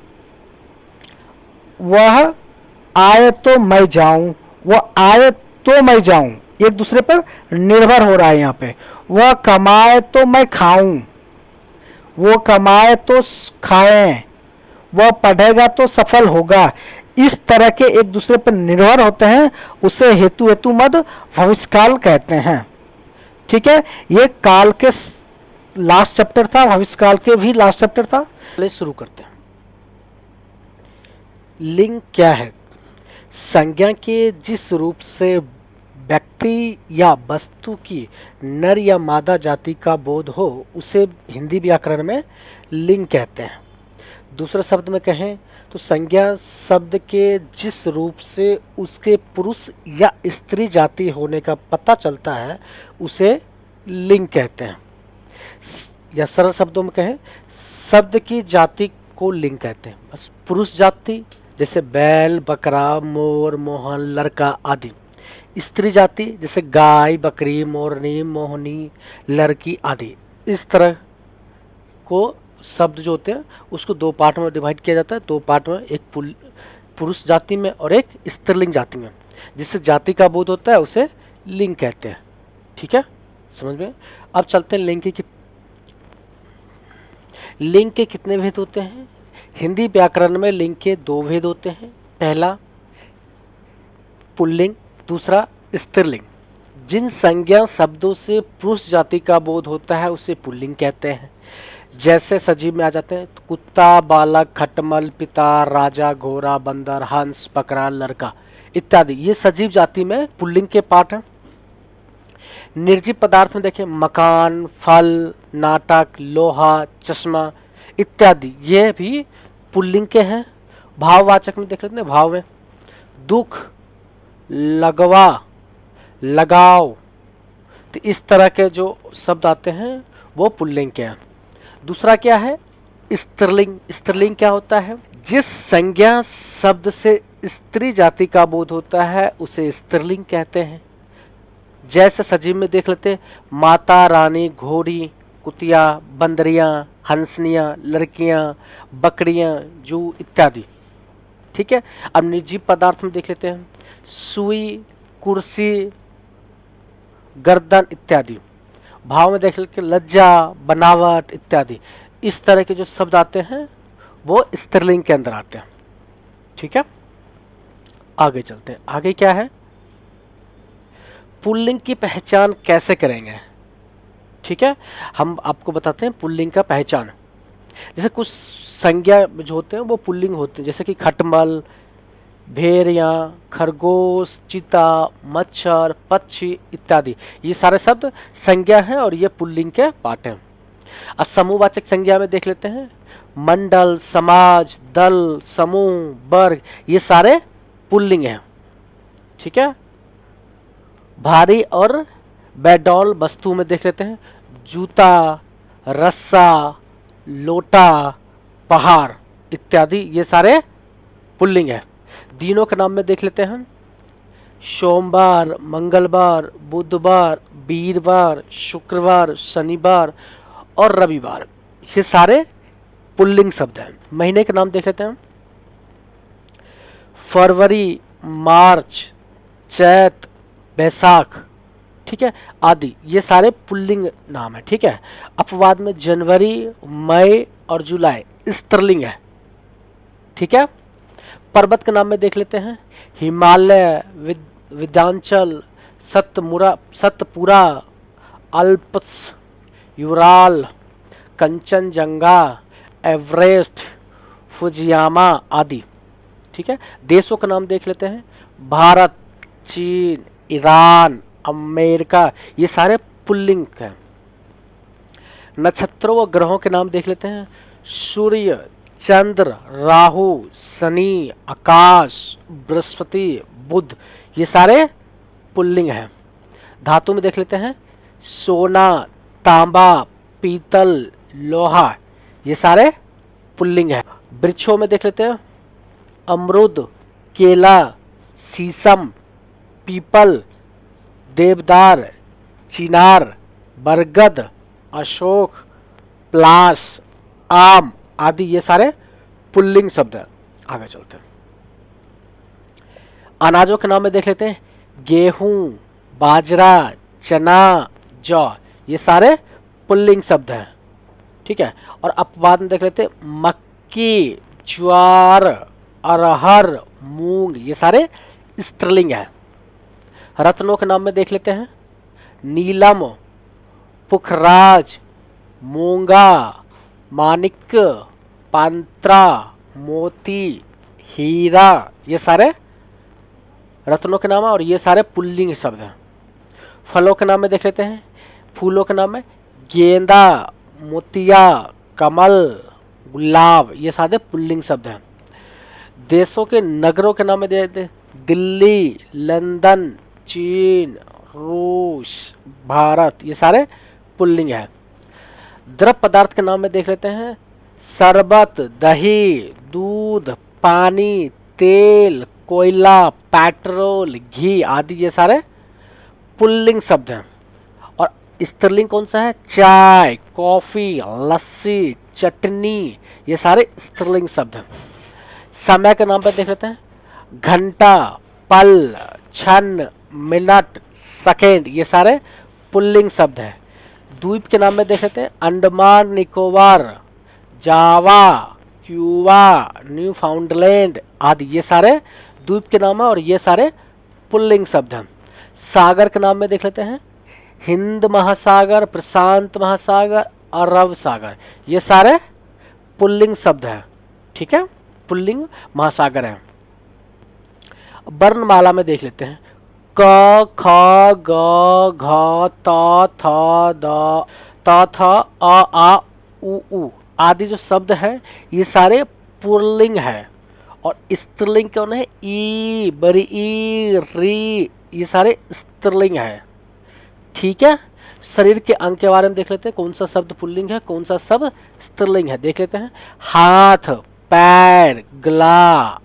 आए तो मैं जाऊं, वह आए तो मैं जाऊं, एक दूसरे पर निर्भर हो रहा है यहाँ पे। वह कमाए तो मैं खाऊं, वो कमाए तो खाएं, वह पढ़ेगा तो सफल होगा। इस तरह के एक दूसरे पर निर्भर होते हैं, उसे हेतु मद भविष्यकाल कहते हैं। ठीक है, ये काल के लास्ट चैप्टर था, भविष्यकाल के भी लास्ट चैप्टर था। चलिए शुरू करते हैं। लिंग क्या है? संज्ञा के जिस रूप से व्यक्ति या वस्तु की नर या मादा जाति का बोध हो उसे हिंदी व्याकरण में लिंग कहते हैं। दूसरे शब्द में कहें तो संज्ञा शब्द के जिस रूप से उसके पुरुष या स्त्री जाति होने का पता चलता है उसे लिंग कहते हैं। या सरल शब्दों में कहें शब्द की जाति को लिंग कहते हैं। बस पुरुष जाति जैसे बैल, बकरा, मोर, मोहन, लड़का आदि। स्त्री जाति जैसे गाय, बकरी, मोरनी, मोहनी, लड़की आदि। इस तरह को शब्द जो होते हैं उसको 2 पार्ट में डिवाइड किया जाता है। 2 पार्ट में, एक पुरुष जाति में और एक स्त्रीलिंग जाति में। जिससे जाति का बोध होता है उसे लिंग कहते हैं। ठीक है, समझ में? अब चलते हैं लिंग के कितने भेद होते हैं? हिंदी व्याकरण में लिंग के 2 भेद होते हैं। पहला पुल्लिंग, दूसरा स्त्रीलिंग। जिन संज्ञा शब्दों से पुरुष जाति का बोध होता है उसे पुल्लिंग कहते हैं। जैसे सजीव में आ जाते हैं तो कुत्ता, बालक, खटमल, पिता, राजा, घोड़ा, बंदर, हंस, बकरा, लड़का इत्यादि। ये सजीव जाति में पुल्लिंग के पार्ट हैं। निर्जीव पदार्थ में देखें मकान, फल, नाटक, लोहा, चश्मा इत्यादि, ये भी पुल्लिंग के हैं। भाववाचक में देख लेते हैं, भाव में दुख, लगवा, लगाव, तो इस तरह के जो शब्द आते हैं वो पुल्लिंग के हैं। दूसरा क्या है? स्त्रीलिंग। स्त्रीलिंग क्या होता है? जिस संज्ञा शब्द से स्त्री जाति का बोध होता है उसे स्त्रीलिंग कहते हैं। जैसे सजीव में देख लेते हैं माता, रानी, घोड़ी, कुतिया, बंदरियां, हंसनियां, लड़कियां, बकरियां, जू इत्यादि। ठीक है, अब निर्जीव पदार्थ में देख लेते हैं सुई, कुर्सी, गर्दन इत्यादि। भाव में देख लेते लज्जा, बनावट इत्यादि। इस तरह के जो शब्द आते हैं वो स्त्रीलिंग के अंदर आते हैं। ठीक है, आगे चलते हैं। आगे क्या है? पुल्लिंग की पहचान कैसे करेंगे? ठीक है, हम आपको बताते हैं पुल्लिंग का पहचान। जैसे कुछ संज्ञा जो होते हैं वो पुल्लिंग होते हैं, जैसे कि खटमल, भेड़िया, खरगोश, चीता, मच्छर, पक्षी इत्यादि। ये सारे शब्द संज्ञा हैं और ये पुल्लिंग के पार्ट हैं। अब समूहवाचक संज्ञा में देख लेते हैं। मंडल, समाज, दल, समूह, वर्ग, ये सारे पुल्लिंग हैं। ठीक है। भारी और बेडौल वस्तु में देख लेते हैं। जूता, रस्सा, लोटा, पहाड़ इत्यादि ये सारे पुल्लिंग है। दिनों के नाम में देख लेते हैं। सोमवार, मंगलवार, बुधवार, वीरवार, शुक्रवार, शनिवार और रविवार, ये सारे पुल्लिंग शब्द हैं। महीने के नाम देख लेते हैं। फरवरी, मार्च, चैत, बैसाख, ठीक है, आदि ये सारे पुल्लिंग नाम है। ठीक है। अपवाद में जनवरी, मई और जुलाई स्त्रीलिंग है। ठीक है। पर्वत के नाम में देख लेते हैं। Himalaya, Vindhyachal, Satpura, Alps, Ural, Kanchenjunga, Everest, Fujiyama आदि। ठीक है। देशों का नाम देख लेते हैं। भारत, चीन, ईरान, अमेरिका, ये सारे पुल्लिंग हैं। नक्षत्रों व ग्रहों के नाम देख लेते हैं। सूर्य, चंद्र, राहु, शनि, आकाश, बृहस्पति, बुध, ये सारे पुल्लिंग हैं। धातु में देख लेते हैं। सोना, तांबा, पीतल, लोहा, ये सारे पुल्लिंग हैं। वृक्षों में देख लेते हैं। अमरूद, केला, शीशम, पीपल, देवदार, चिनार, बरगद, अशोक, प्लास, आम आदि ये सारे पुल्लिंग शब्द हैं। आगे चलते हैं। अनाजों के नाम में देख लेते हैं। गेहूं, बाजरा, चना, जौ, ये सारे पुल्लिंग शब्द हैं। ठीक है। और अपवाद में देख लेते हैं। मक्की, ज्वार, अरहर, मूंग, ये सारे स्त्रीलिंग हैं। रत्नों के नाम में देख लेते हैं। नीलम, पुखराज, मूंगा, माणिक, पांत्रा, मोती, हीरा, ये सारे रत्नों के नाम है और ये सारे पुल्लिंग शब्द हैं। फलों के नाम में देख लेते हैं। फूलों के नाम में गेंदा, मोतिया, कमल, गुलाब, ये सारे पुल्लिंग शब्द हैं। देशों के नगरों के नाम में दे देते हैं। दिल्ली, लंदन, चीन, रूस, भारत, ये सारे पुल्लिंग है। द्रव पदार्थ के नाम में देख लेते हैं। शरबत, दही, दूध, पानी, तेल, कोयला, पेट्रोल, घी आदि ये सारे पुल्लिंग शब्द हैं। और स्त्रीलिंग कौन सा है? चाय, कॉफी, लस्सी, चटनी, ये सारे स्त्रीलिंग शब्द हैं। समय के नाम पर देख लेते हैं। घंटा, पल, क्षण, मिनट, सेकेंड, ये सारे पुल्लिंग शब्द हैं। द्वीप के नाम में देख लेते हैं। अंडमान निकोबार, जावा, क्यूबा, न्यू फाउंडलैंड आदि ये सारे द्वीप के नाम है और ये सारे पुल्लिंग शब्द हैं। सागर के नाम में देख लेते हैं। हिंद महासागर, प्रशांत महासागर, अरब सागर, ये सारे पुल्लिंग शब्द हैं। ठीक है, पुल्लिंग महासागर है। वर्णमाला में देख लेते हैं। क, ख, ग, घ, त, थ, द, त, थ, अ, आ, उ आदि जो शब्द है ये सारे पुल्लिंग है। और स्त्रीलिंग कौन है? ई, बड़ी ई, री, ये सारे स्त्रीलिंग है। ठीक है। शरीर के अंग के बारे में देख लेते हैं। कौन सा शब्द पुल्लिंग है, कौन सा शब्द स्त्रीलिंग है, देख लेते हैं। हाथ, पैर, गला,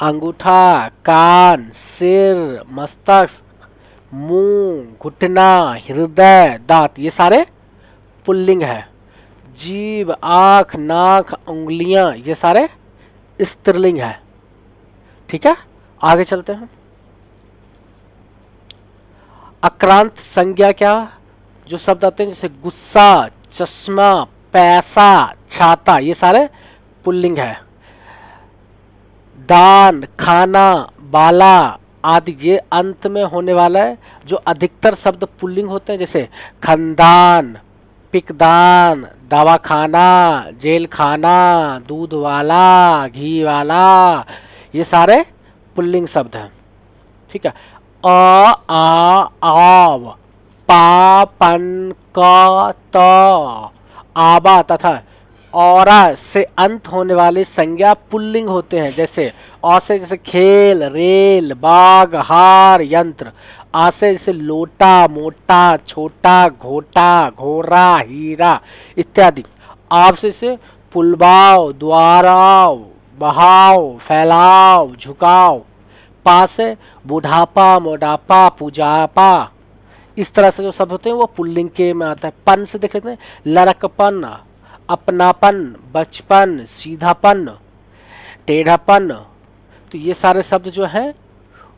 अंगूठा, कान, सिर, मस्तक, मुंह, घुटना, हृदय, दांत, ये सारे पुल्लिंग है। जीभ, आंख, नाक, उंगलियां, ये सारे स्त्रीलिंग है। ठीक है, आगे चलते हैं। अक्रांत संज्ञा क्या? जो शब्द आते हैं जैसे गुस्सा, चश्मा, पैसा, छाता, ये सारे पुल्लिंग है। दान, खाना, बाला आदि ये अंत में होने वाला है। जो अधिकतर शब्द पुल्लिंग होते हैं जैसे खंदान, पिकदान, दवाखाना, जेल खाना, दूध वाला, घी वाला, ये सारे पुल्लिंग शब्द है। ठीक है, अ आ आव, पा पन क त आबा तथा औरा से अंत होने वाली संज्ञा पुल्लिंग होते हैं। जैसे औ से जैसे खेल, रेल, बाग, हार, यंत्र। आ से जैसे लोटा, मोटा, छोटा, घोटा, घोरा, हीरा इत्यादि। आप से जैसे पुलबाव, द्वाराव, बहाव, फैलाव, झुकाव। पा से बुढ़ापा, मोटापा, पुजापा। इस तरह से जो शब्द होते हैं वो पुल्लिंग के में आता है। पन से देख लेते हैं, लड़कपन, अपनापन, बचपन, सीधापन, टेढ़ापन। तो ये सारे शब्द जो है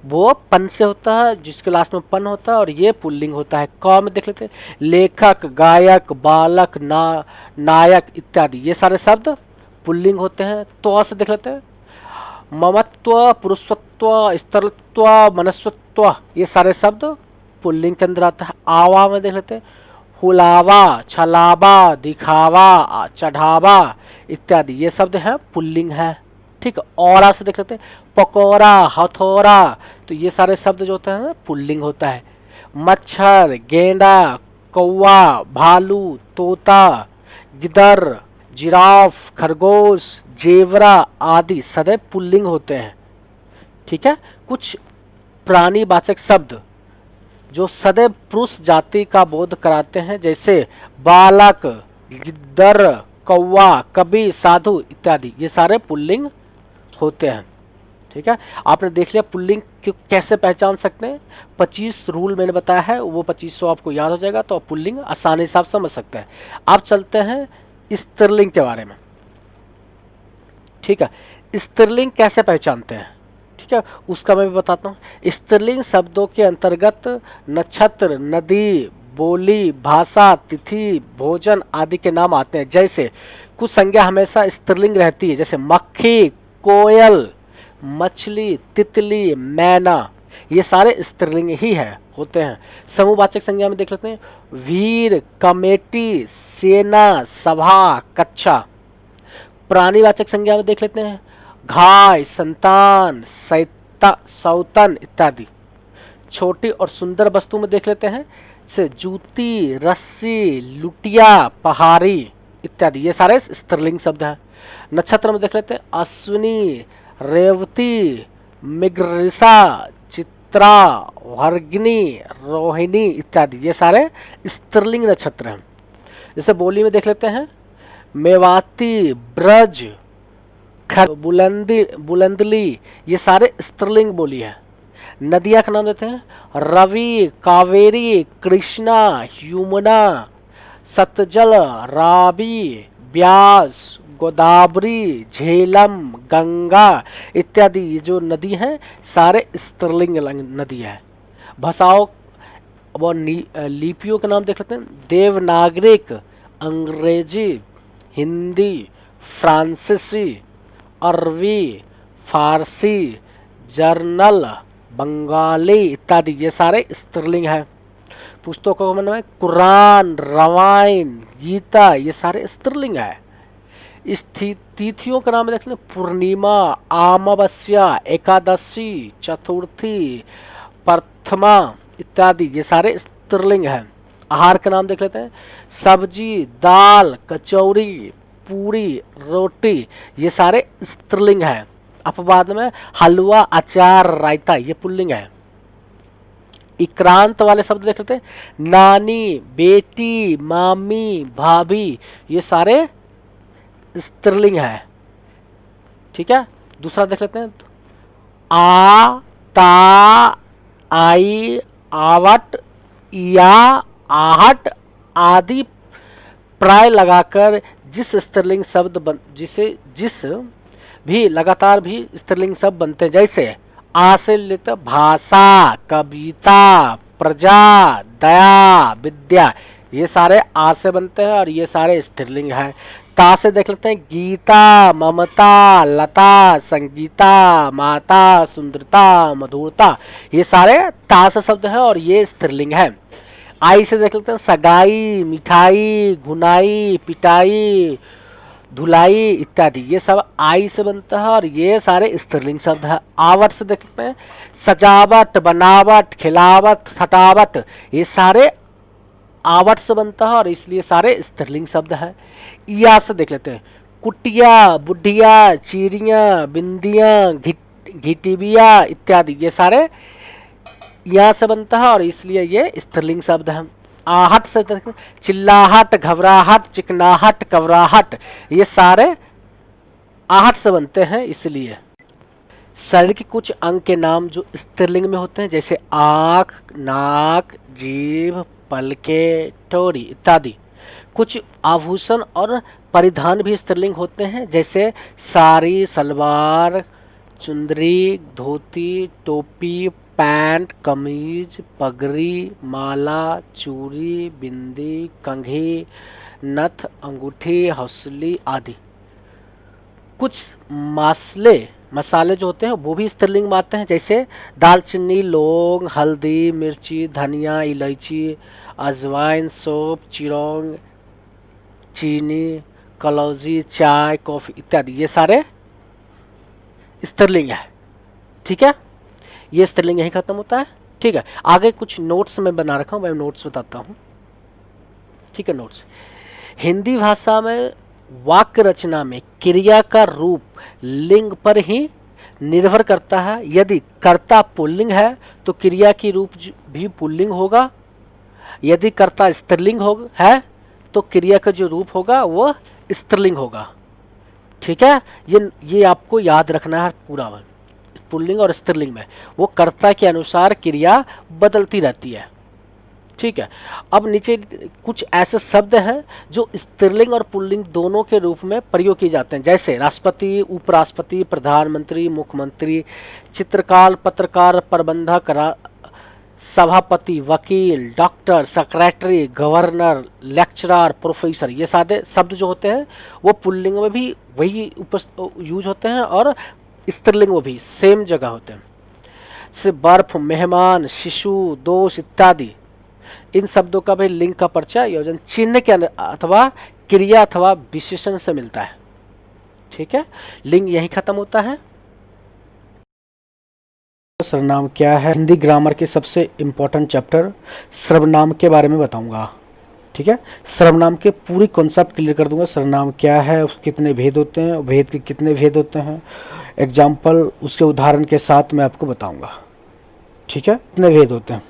वो पन से होता है, जिसके लास्ट में पन होता है, और ये पुल्लिंग होता है। क में देख लेते हैं, लेखक, गायक, बालक, नायक इत्यादि। ये सारे शब्द पुल्लिंग होते हैं। तो से देख लेते हैं, ममत्व, पुरुषत्व, स्त्रीत्व, मनस्वत्व। ये सारे शब्द पुल्लिंग के अंदर आता है। आवा में देख लेते हैं, हुलावा, छलावा, दिखावा, चढ़ावा इत्यादि। ये शब्द है पुल्लिंग है। ठीक है, औरा से देख लेते हैं, पकौड़ा, हथौड़ा। तो ये सारे शब्द जो होते हैं पुल्लिंग होता है। मच्छर, गेंडा, कौवा, भालू, तोता, गिदर, जिराफ, खरगोश, जेवरा आदि सदैव पुल्लिंग होते हैं। ठीक है, कुछ प्राणीवाचक शब्द जो सदैव पुरुष जाति का बोध कराते हैं, जैसे बालक, गिद्दर, कौवा, कवि, साधु इत्यादि। ये सारे पुल्लिंग होते हैं। ठीक है, आपने देख लिया पुल्लिंग कैसे पहचान सकते हैं। 25 रूल मैंने बताया है, वो 2500 आपको याद हो जाएगा, तो आप पुल्लिंग आसानी से आप समझ सकते हैं। आप चलते हैं स्त्रीलिंग के बारे में। ठीक है, स्त्रीलिंग कैसे पहचानते हैं, ठीक है, उसका मैं भी बताता हूँ। स्त्रीलिंग शब्दों के अंतर्गत नक्षत्र, नदी, बोली, भाषा, तिथि, भोजन आदि के नाम आते हैं। जैसे कुछ संज्ञा हमेशा स्त्रीलिंग रहती है, जैसे मक्खी, कोयल, मछली, तितली, मैना। ये सारे स्त्रीलिंग ही है होते हैं। समूहवाचक संज्ञा में देख लेते हैं, वीर, कमेटी, सेना, सभा, कक्षा। प्राणीवाचक संज्ञा में देख लेते हैं, घाय, संतान, सौतन इत्यादि। छोटी और सुंदर वस्तु में देख लेते हैं, से जूती, रस्सी, लुटिया, पहाड़ी इत्यादि। ये सारे स्त्रीलिंग शब्द हैं। नक्षत्र में देख लेते हैं, अश्विनी, रेवती, मृगशिरा, चित्रा, वर्गिनी, रोहिणी इत्यादि। ये सारे स्त्रीलिंग नक्षत्र हैं। जैसे बोली में देख लेते हैं, मेवाती, ब्रज, बुलंदली। ये सारे स्त्रीलिंग बोली है। नदियां का नाम देते हैं, रवि, कावेरी, कृष्णा, यमुना, सतजल, रावी, ब्यास, गोदावरी, झेलम, गंगा इत्यादि। ये जो नदी है सारे स्त्रीलिंग नदी है। भाषाओं व लिपियों के नाम देख लेते हैं, देवनागरिक, अंग्रेजी, हिंदी, फ्रांसीसी, अरबी, फारसी, जर्नल, बंगाली इत्यादि। ये सारे स्त्रीलिंग है। पुस्तकों में है कुरान, रामायण, गीता। ये सारे स्त्रीलिंग है। इस तिथियों का नाम देख लें, पूर्णिमा, अमावस्या, एकादशी, चतुर्थी, प्रथमा इत्यादि। ये सारे स्त्रीलिंग है। आहार का नाम देख लेते हैं, सब्जी, दाल, कचौरी, पूरी, रोटी। ये सारे स्त्रीलिंग है। अपवाद में हलवा, अचार, रायता ये पुल्लिंग है। इक्रांत वाले शब्द देख लेते हैं, नानी, बेटी, मामी, भाभी। ये सारे स्त्रीलिंग है। ठीक है, दूसरा देख लेते हैं, आ, ता, आई, आवट, या, आहट आदि प्राय लगाकर जिस स्त्रीलिंग शब्द जिस भी लगातार भी स्त्रीलिंग शब्द बनते हैं। जैसे आ से लेते भाषा, कविता, प्रजा, दया, विद्या। ये सारे आ से बनते हैं और ये सारे स्त्रीलिंग है। ता से देख लेते हैं, गीता, ममता, लता, संगीता, माता, सुंदरता, मधुरता। ये सारे ता से शब्द है और ये स्त्रीलिंग है। आई से देख लेते हैं, सगाई, मिठाई, घुनाई, पिटाई, धुलाई इत्यादि, ये सब आई से बनता है और ये सारे स्त्रीलिंग शब्द है। आवट से देखते हैं, सजावट, बनावट, खिलावट, सटावट, ये सारे आवट से बनता है और इसलिए सारे स्त्रीलिंग शब्द है। या से देख लेते हैं, कुटिया, बुढ़िया, चीरिया, बिंदिया, घिटिबिया इत्यादि, ये सारे या से बनता है और इसलिए ये स्त्रीलिंग शब्द है। आहट से चिल्लाहट, घबराहट, चिकनाहट, कवराहट, ये सारे आहट से बनते हैं। इसलिए शरीर के कुछ अंग के नाम जो स्त्रीलिंग में होते हैं, जैसे आंख, नाक, जीभ, पलके, ठोड़ी इत्यादि। कुछ आभूषण और परिधान भी स्त्रीलिंग होते हैं, जैसे साड़ी, सलवार, चुंदरी, धोती, टोपी, पैंट, कमीज, पगड़ी, माला, चूड़ी, बिंदी, कंघी, नथ, अंगूठी, हौसली आदि। कुछ मसाले जो होते हैं वो भी स्त्रीलिंग में आते हैं, जैसे दालचीनी, लौंग, हल्दी, मिर्ची, धनिया, इलायची, अजवाइन, सौंफ, चिरौंग, चीनी, कलौजी, चाय, कॉफी इत्यादि, ये सारे स्त्रीलिंग है। ठीक है, ये स्त्रीलिंग यही खत्म होता है। ठीक है, आगे कुछ नोट्स में बना रखा हूं, मैं नोट्स बताता हूं। ठीक है, नोट्स। हिंदी भाषा में वाक्य रचना में क्रिया का रूप लिंग पर ही निर्भर करता है। यदि कर्ता पुल्लिंग है तो क्रिया की रूप भी पुल्लिंग होगा। यदि कर्ता स्त्रीलिंग है तो क्रिया का जो रूप होगा वो स्त्रीलिंग होगा। ठीक है, ये आपको याद रखना है पूरा। पुल्लिंग और स्त्रीलिंग में वो कर्ता के अनुसार क्रिया बदलती रहती है। ठीक है, अब नीचे कुछ ऐसे शब्द हैं जो स्त्रीलिंग और पुल्लिंग दोनों के रूप में प्रयोग किए जाते हैं, जैसे राष्ट्रपति, उपराष्ट्रपति, प्रधानमंत्री, मुख्यमंत्री, चित्रकार, पत्रकार, प्रबंधक, सभापति, वकील, doctor, secretary, governor, lecturer, professor. ये सारे शब्द जो होते हैं वो पुल्लिंग में भी वही यूज होते हैं और स्त्रीलिंग में भी सेम जगह होते हैं। जैसे बर्फ, मेहमान, शिशु, दोष इत्यादि, इन शब्दों का भी लिंग का परिचय योजन चिन्ह के अथवा क्रिया अथवा विशेषण से मिलता है। ठीक है, लिंग यही खत्म होता है। सर्वनाम क्या है? हिंदी ग्रामर के सबसे इंपॉर्टेंट चैप्टर सर्वनाम के बारे में बताऊंगा। ठीक है, सर्वनाम के पूरी कॉन्सेप्ट क्लियर कर दूंगा। सर्वनाम क्या है, उसके कितने भेद होते हैं, भेद के कितने भेद होते हैं, एग्जाम्पल उसके उदाहरण के साथ मैं आपको बताऊंगा। ठीक है, कितने भेद होते हैं,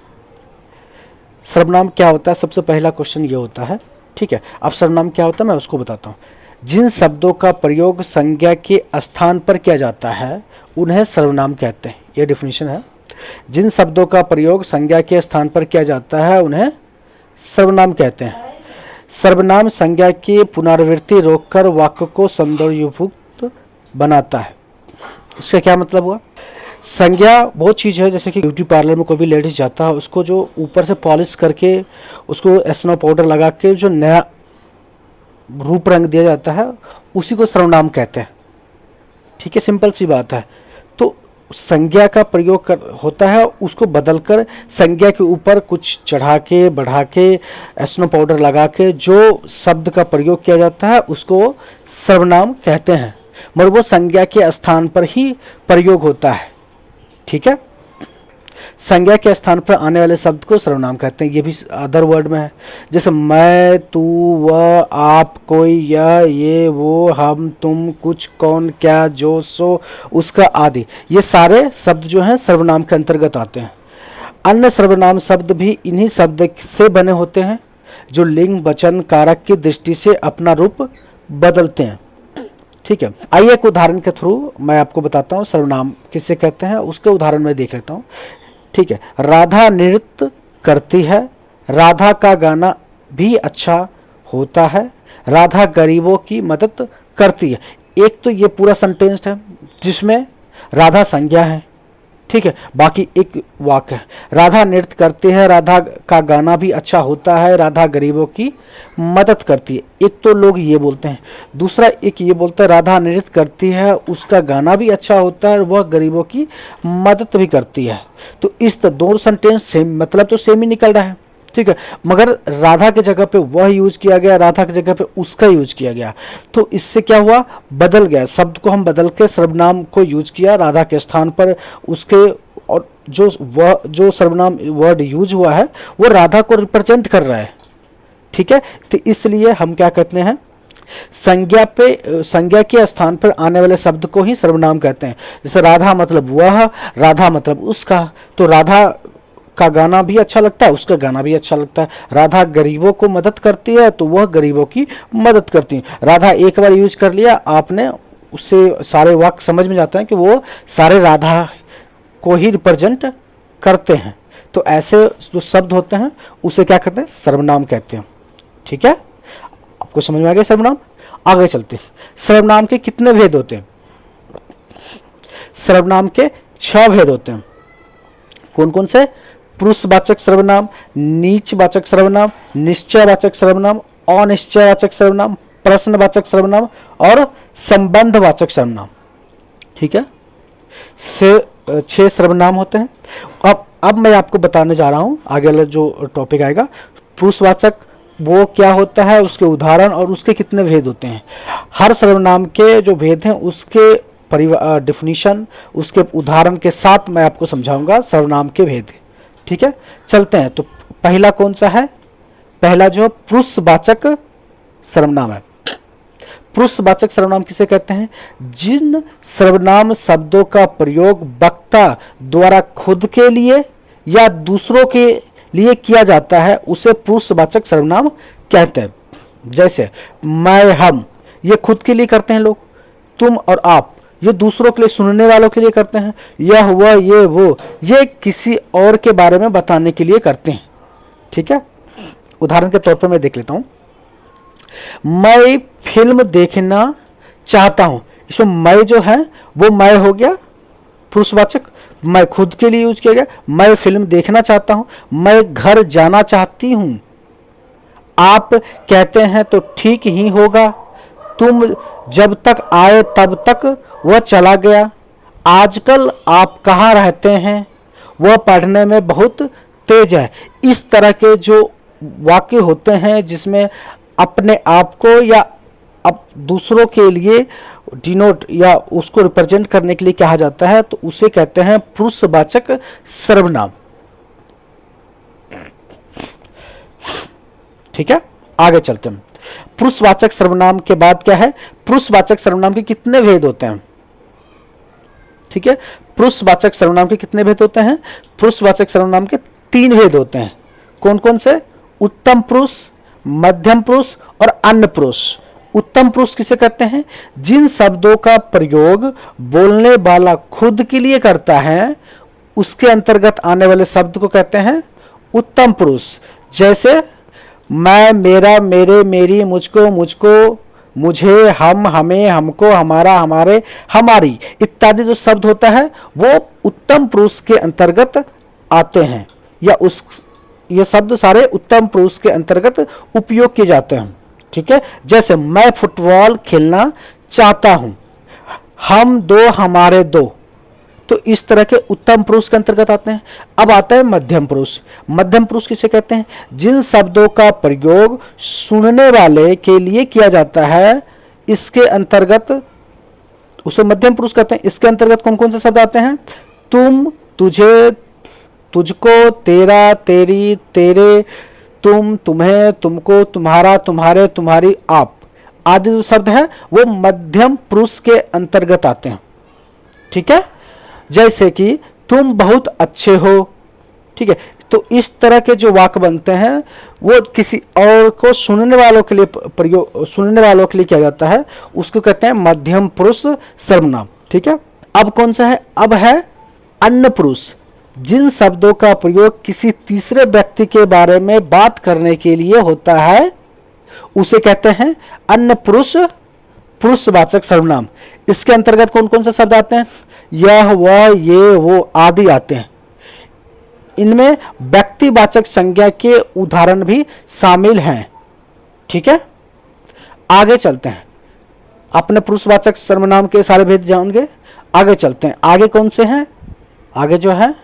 सर्वनाम क्या होता है, सबसे पहला क्वेश्चन ये होता है। ठीक है, अब सर्वनाम क्या होता है मैं उसको बताता हूँ। जिन शब्दों का प्रयोग संज्ञा के स्थान पर किया जाता है उन्हें सर्वनाम कहते हैं। यह डिफिनेशन है। जिन शब्दों का प्रयोग संज्ञा के स्थान पर किया जाता है उन्हें सर्वनाम कहते हैं। सर्वनाम संज्ञा की पुनरावृत्ति रोककर वाक्य को सौंदर्ययुक्त बनाता है। इसका क्या मतलब हुआ? संज्ञा वो चीज है, जैसे कि ब्यूटी पार्लर में कोई भी लेडीज जाता है, उसको जो ऊपर से पॉलिश करके उसको स्नो पाउडर लगा के जो नया रूप रंग दिया जाता है उसी को सर्वनाम कहते हैं। ठीक है, सिंपल सी बात है। तो संज्ञा का प्रयोग होता है, उसको बदलकर संज्ञा के ऊपर कुछ चढ़ा के बढ़ा के स्नो पाउडर लगा के जो शब्द का प्रयोग किया जाता है उसको सर्वनाम कहते हैं, मगर वो संज्ञा के स्थान पर ही प्रयोग होता है। ठीक है, संज्ञा के स्थान पर आने वाले शब्द को सर्वनाम कहते हैं। ये भी अदर वर्ड में है, जैसे मैं, तू, वह, आप, कोई, यह, ये, वो, हम, तुम, कुछ, कौन, क्या, जो, सो, उसका आदि। ये सारे शब्द जो हैं सर्वनाम के अंतर्गत आते हैं। अन्य सर्वनाम शब्द भी इन्हीं शब्द से बने होते हैं जो लिंग, वचन, कारक की दृष्टि से अपना रूप बदलते हैं। ठीक है, आइए एक उदाहरण के थ्रू मैं आपको बताता हूँ सर्वनाम किसे कहते हैं, उसके उदाहरण में देख लेता हूँ। ठीक है, राधा नृत्य करती है, राधा का गाना भी अच्छा होता है, राधा गरीबों की मदद करती है। एक तो ये पूरा सेंटेंस है जिसमें राधा संज्ञा है। ठीक है, बाकी एक वाक्य है, राधा नृत्य करती है, राधा का गाना भी अच्छा होता है, राधा गरीबों की मदद करती है। एक तो लोग ये बोलते हैं, दूसरा एक ये बोलता है राधा नृत्य करती है, उसका गाना भी अच्छा होता है, वह गरीबों की मदद भी करती है। तो इस दो सेंटेंस सेम मतलब तो सेम ही निकल रहा है। ठीक है, मगर राधा के जगह पे वह यूज किया गया, राधा की जगह पे उसका यूज किया गया, तो इससे क्या हुआ, बदल गया शब्द को, हम बदल के सर्वनाम को यूज किया राधा के स्थान पर उसके, और जो सर्वनाम वर्ड यूज हुआ है वो राधा को रिप्रेजेंट कर रहा है। ठीक है, तो इसलिए हम क्या कहते हैं, संज्ञा के स्थान पर आने वाले शब्द को ही सर्वनाम कहते हैं। जैसे राधा मतलब वह, राधा मतलब उसका, तो राधा का गाना भी अच्छा लगता है, उसका गाना भी अच्छा लगता है। राधा गरीबों को मदद करती है तो वह गरीबों की मदद करती है। राधा एक बार यूज कर लिया आपने, उससे सारे वाक्य समझ में जाते हैं कि वो सारे राधा को ही रिप्रेजेंट करते हैं। तो ऐसे जो शब्द होते हैं उसे क्या कहते हैं, सर्वनाम कहते हैं। ठीक है, आपको समझ में आ गया सर्वनाम। आगे चलते हैं, सर्वनाम के कितने भेद होते हैं? सर्वनाम के 6 भेद होते हैं। कौन कौन से? पुरुषवाचक सर्वनाम, नीचवाचक सर्वनाम, निश्चयवाचक सर्वनाम, अनिश्चयवाचक सर्वनाम, प्रश्नवाचक सर्वनाम और संबंधवाचक सर्वनाम। ठीक है, 6 सर्वनाम होते हैं। अब मैं आपको बताने जा रहा हूं, आगे वाला जो टॉपिक आएगा, पुरुषवाचक वो क्या होता है, उसके उदाहरण और उसके कितने भेद होते हैं। हर सर्वनाम के जो भेद हैं उसके डिफिनीशन, उसके उदाहरण के साथ मैं आपको समझाऊंगा सर्वनाम के भेद। ठीक है, चलते हैं। तो पहला कौन सा है? पहला जो पुरुषवाचक सर्वनाम है। पुरुषवाचक सर्वनाम किसे कहते हैं? जिन सर्वनाम शब्दों का प्रयोग वक्ता द्वारा खुद के लिए या दूसरों के लिए किया जाता है उसे पुरुषवाचक सर्वनाम कहते हैं। जैसे मैं, हम, ये खुद के लिए करते हैं लोग, तुम और आप ये दूसरों के लिए, सुनने वालों के लिए करते हैं। यह, वह, ये, वो ये किसी और के बारे में बताने के लिए करते हैं। ठीक है, उदाहरण के तौर पर मैं देख लेता हूं। मैं फिल्म देखना चाहता हूं, इसमें मैं जो है वो मैं हो गया पुरुषवाचक, मैं खुद के लिए यूज किया गया। मैं फिल्म देखना चाहता हूं, मैं घर जाना चाहती हूं, आप कहते हैं तो ठीक ही होगा, तुम जब तक आए तब तक वह चला गया, आजकल आप कहाँ रहते हैं, वह पढ़ने में बहुत तेज है। इस तरह के जो वाक्य होते हैं जिसमें अपने आप को या दूसरों के लिए डिनोट या उसको रिप्रेजेंट करने के लिए कहा जाता है, तो उसे कहते हैं पुरुषवाचक सर्वनाम। ठीक है, आगे चलते हैं। पुरुषवाचक सर्वनाम के बाद क्या है? पुरुषवाचक सर्वनाम के कितने भेद होते हैं? ठीक है, पुरुषवाचक सर्वनाम के कितने भेद होते हैं? पुरुषवाचक सर्वनाम के 3 भेद होते हैं। कौन कौन से? उत्तम पुरुष, मध्यम पुरुष और अन्य पुरुष। उत्तम पुरुष किसे कहते हैं? जिन शब्दों का प्रयोग बोलने वाला खुद के लिए करता है उसके अंतर्गत आने वाले शब्द को कहते हैं उत्तम पुरुष। जैसे मैं, मेरा, मेरे, मेरी, मुझको, मुझको, मुझे, हम, हमें, हमको, हमारा, हमारे, हमारी इत्यादि जो शब्द होता है वो उत्तम पुरुष के अंतर्गत आते हैं, या ये शब्द सारे उत्तम पुरुष के अंतर्गत उपयोग किए जाते हैं। ठीक है, जैसे मैं फुटबॉल खेलना चाहता हूं, हम दो, हमारे दो, तो इस तरह के उत्तम पुरुष के अंतर्गत आते हैं। अब आता है मध्यम पुरुष। मध्यम पुरुष किसे कहते हैं? जिन शब्दों का प्रयोग सुनने वाले के लिए किया जाता है इसके अंतर्गत उसे मध्यम पुरुष कहते हैं। इसके अंतर्गत कौन कौन से शब्द आते हैं? तुम, तुझे, तुझको, तेरा, तेरी, तेरे, तुम, तुम्हें, तुमको, तुम्हारा, तुम्हारे, तुम्हारी, आप आदि जो शब्द है वो मध्यम पुरुष के अंतर्गत आते हैं। ठीक है, जैसे कि तुम बहुत अच्छे हो। ठीक है, तो इस तरह के जो वाक्य बनते हैं वो किसी और को सुनने वालों के लिए सुनने वालों के लिए किया जाता है, उसको कहते हैं मध्यम पुरुष सर्वनाम। ठीक है, अब कौन सा है? अब है अन्य पुरुष। जिन शब्दों का प्रयोग किसी तीसरे व्यक्ति के बारे में बात करने के लिए होता है उसे कहते हैं अन्य पुरुष पुरुषवाचक सर्वनाम। इसके अंतर्गत कौन कौन से शब्द आते हैं? यह, वह, ये, वो आदि आते हैं। इनमें व्यक्तिवाचक संज्ञा के उदाहरण भी शामिल हैं। ठीक है, आगे चलते हैं। अपने पुरुषवाचक सर्वनाम के सारे भेद जानेंगे, आगे चलते हैं। आगे कौन से हैं? आगे जो है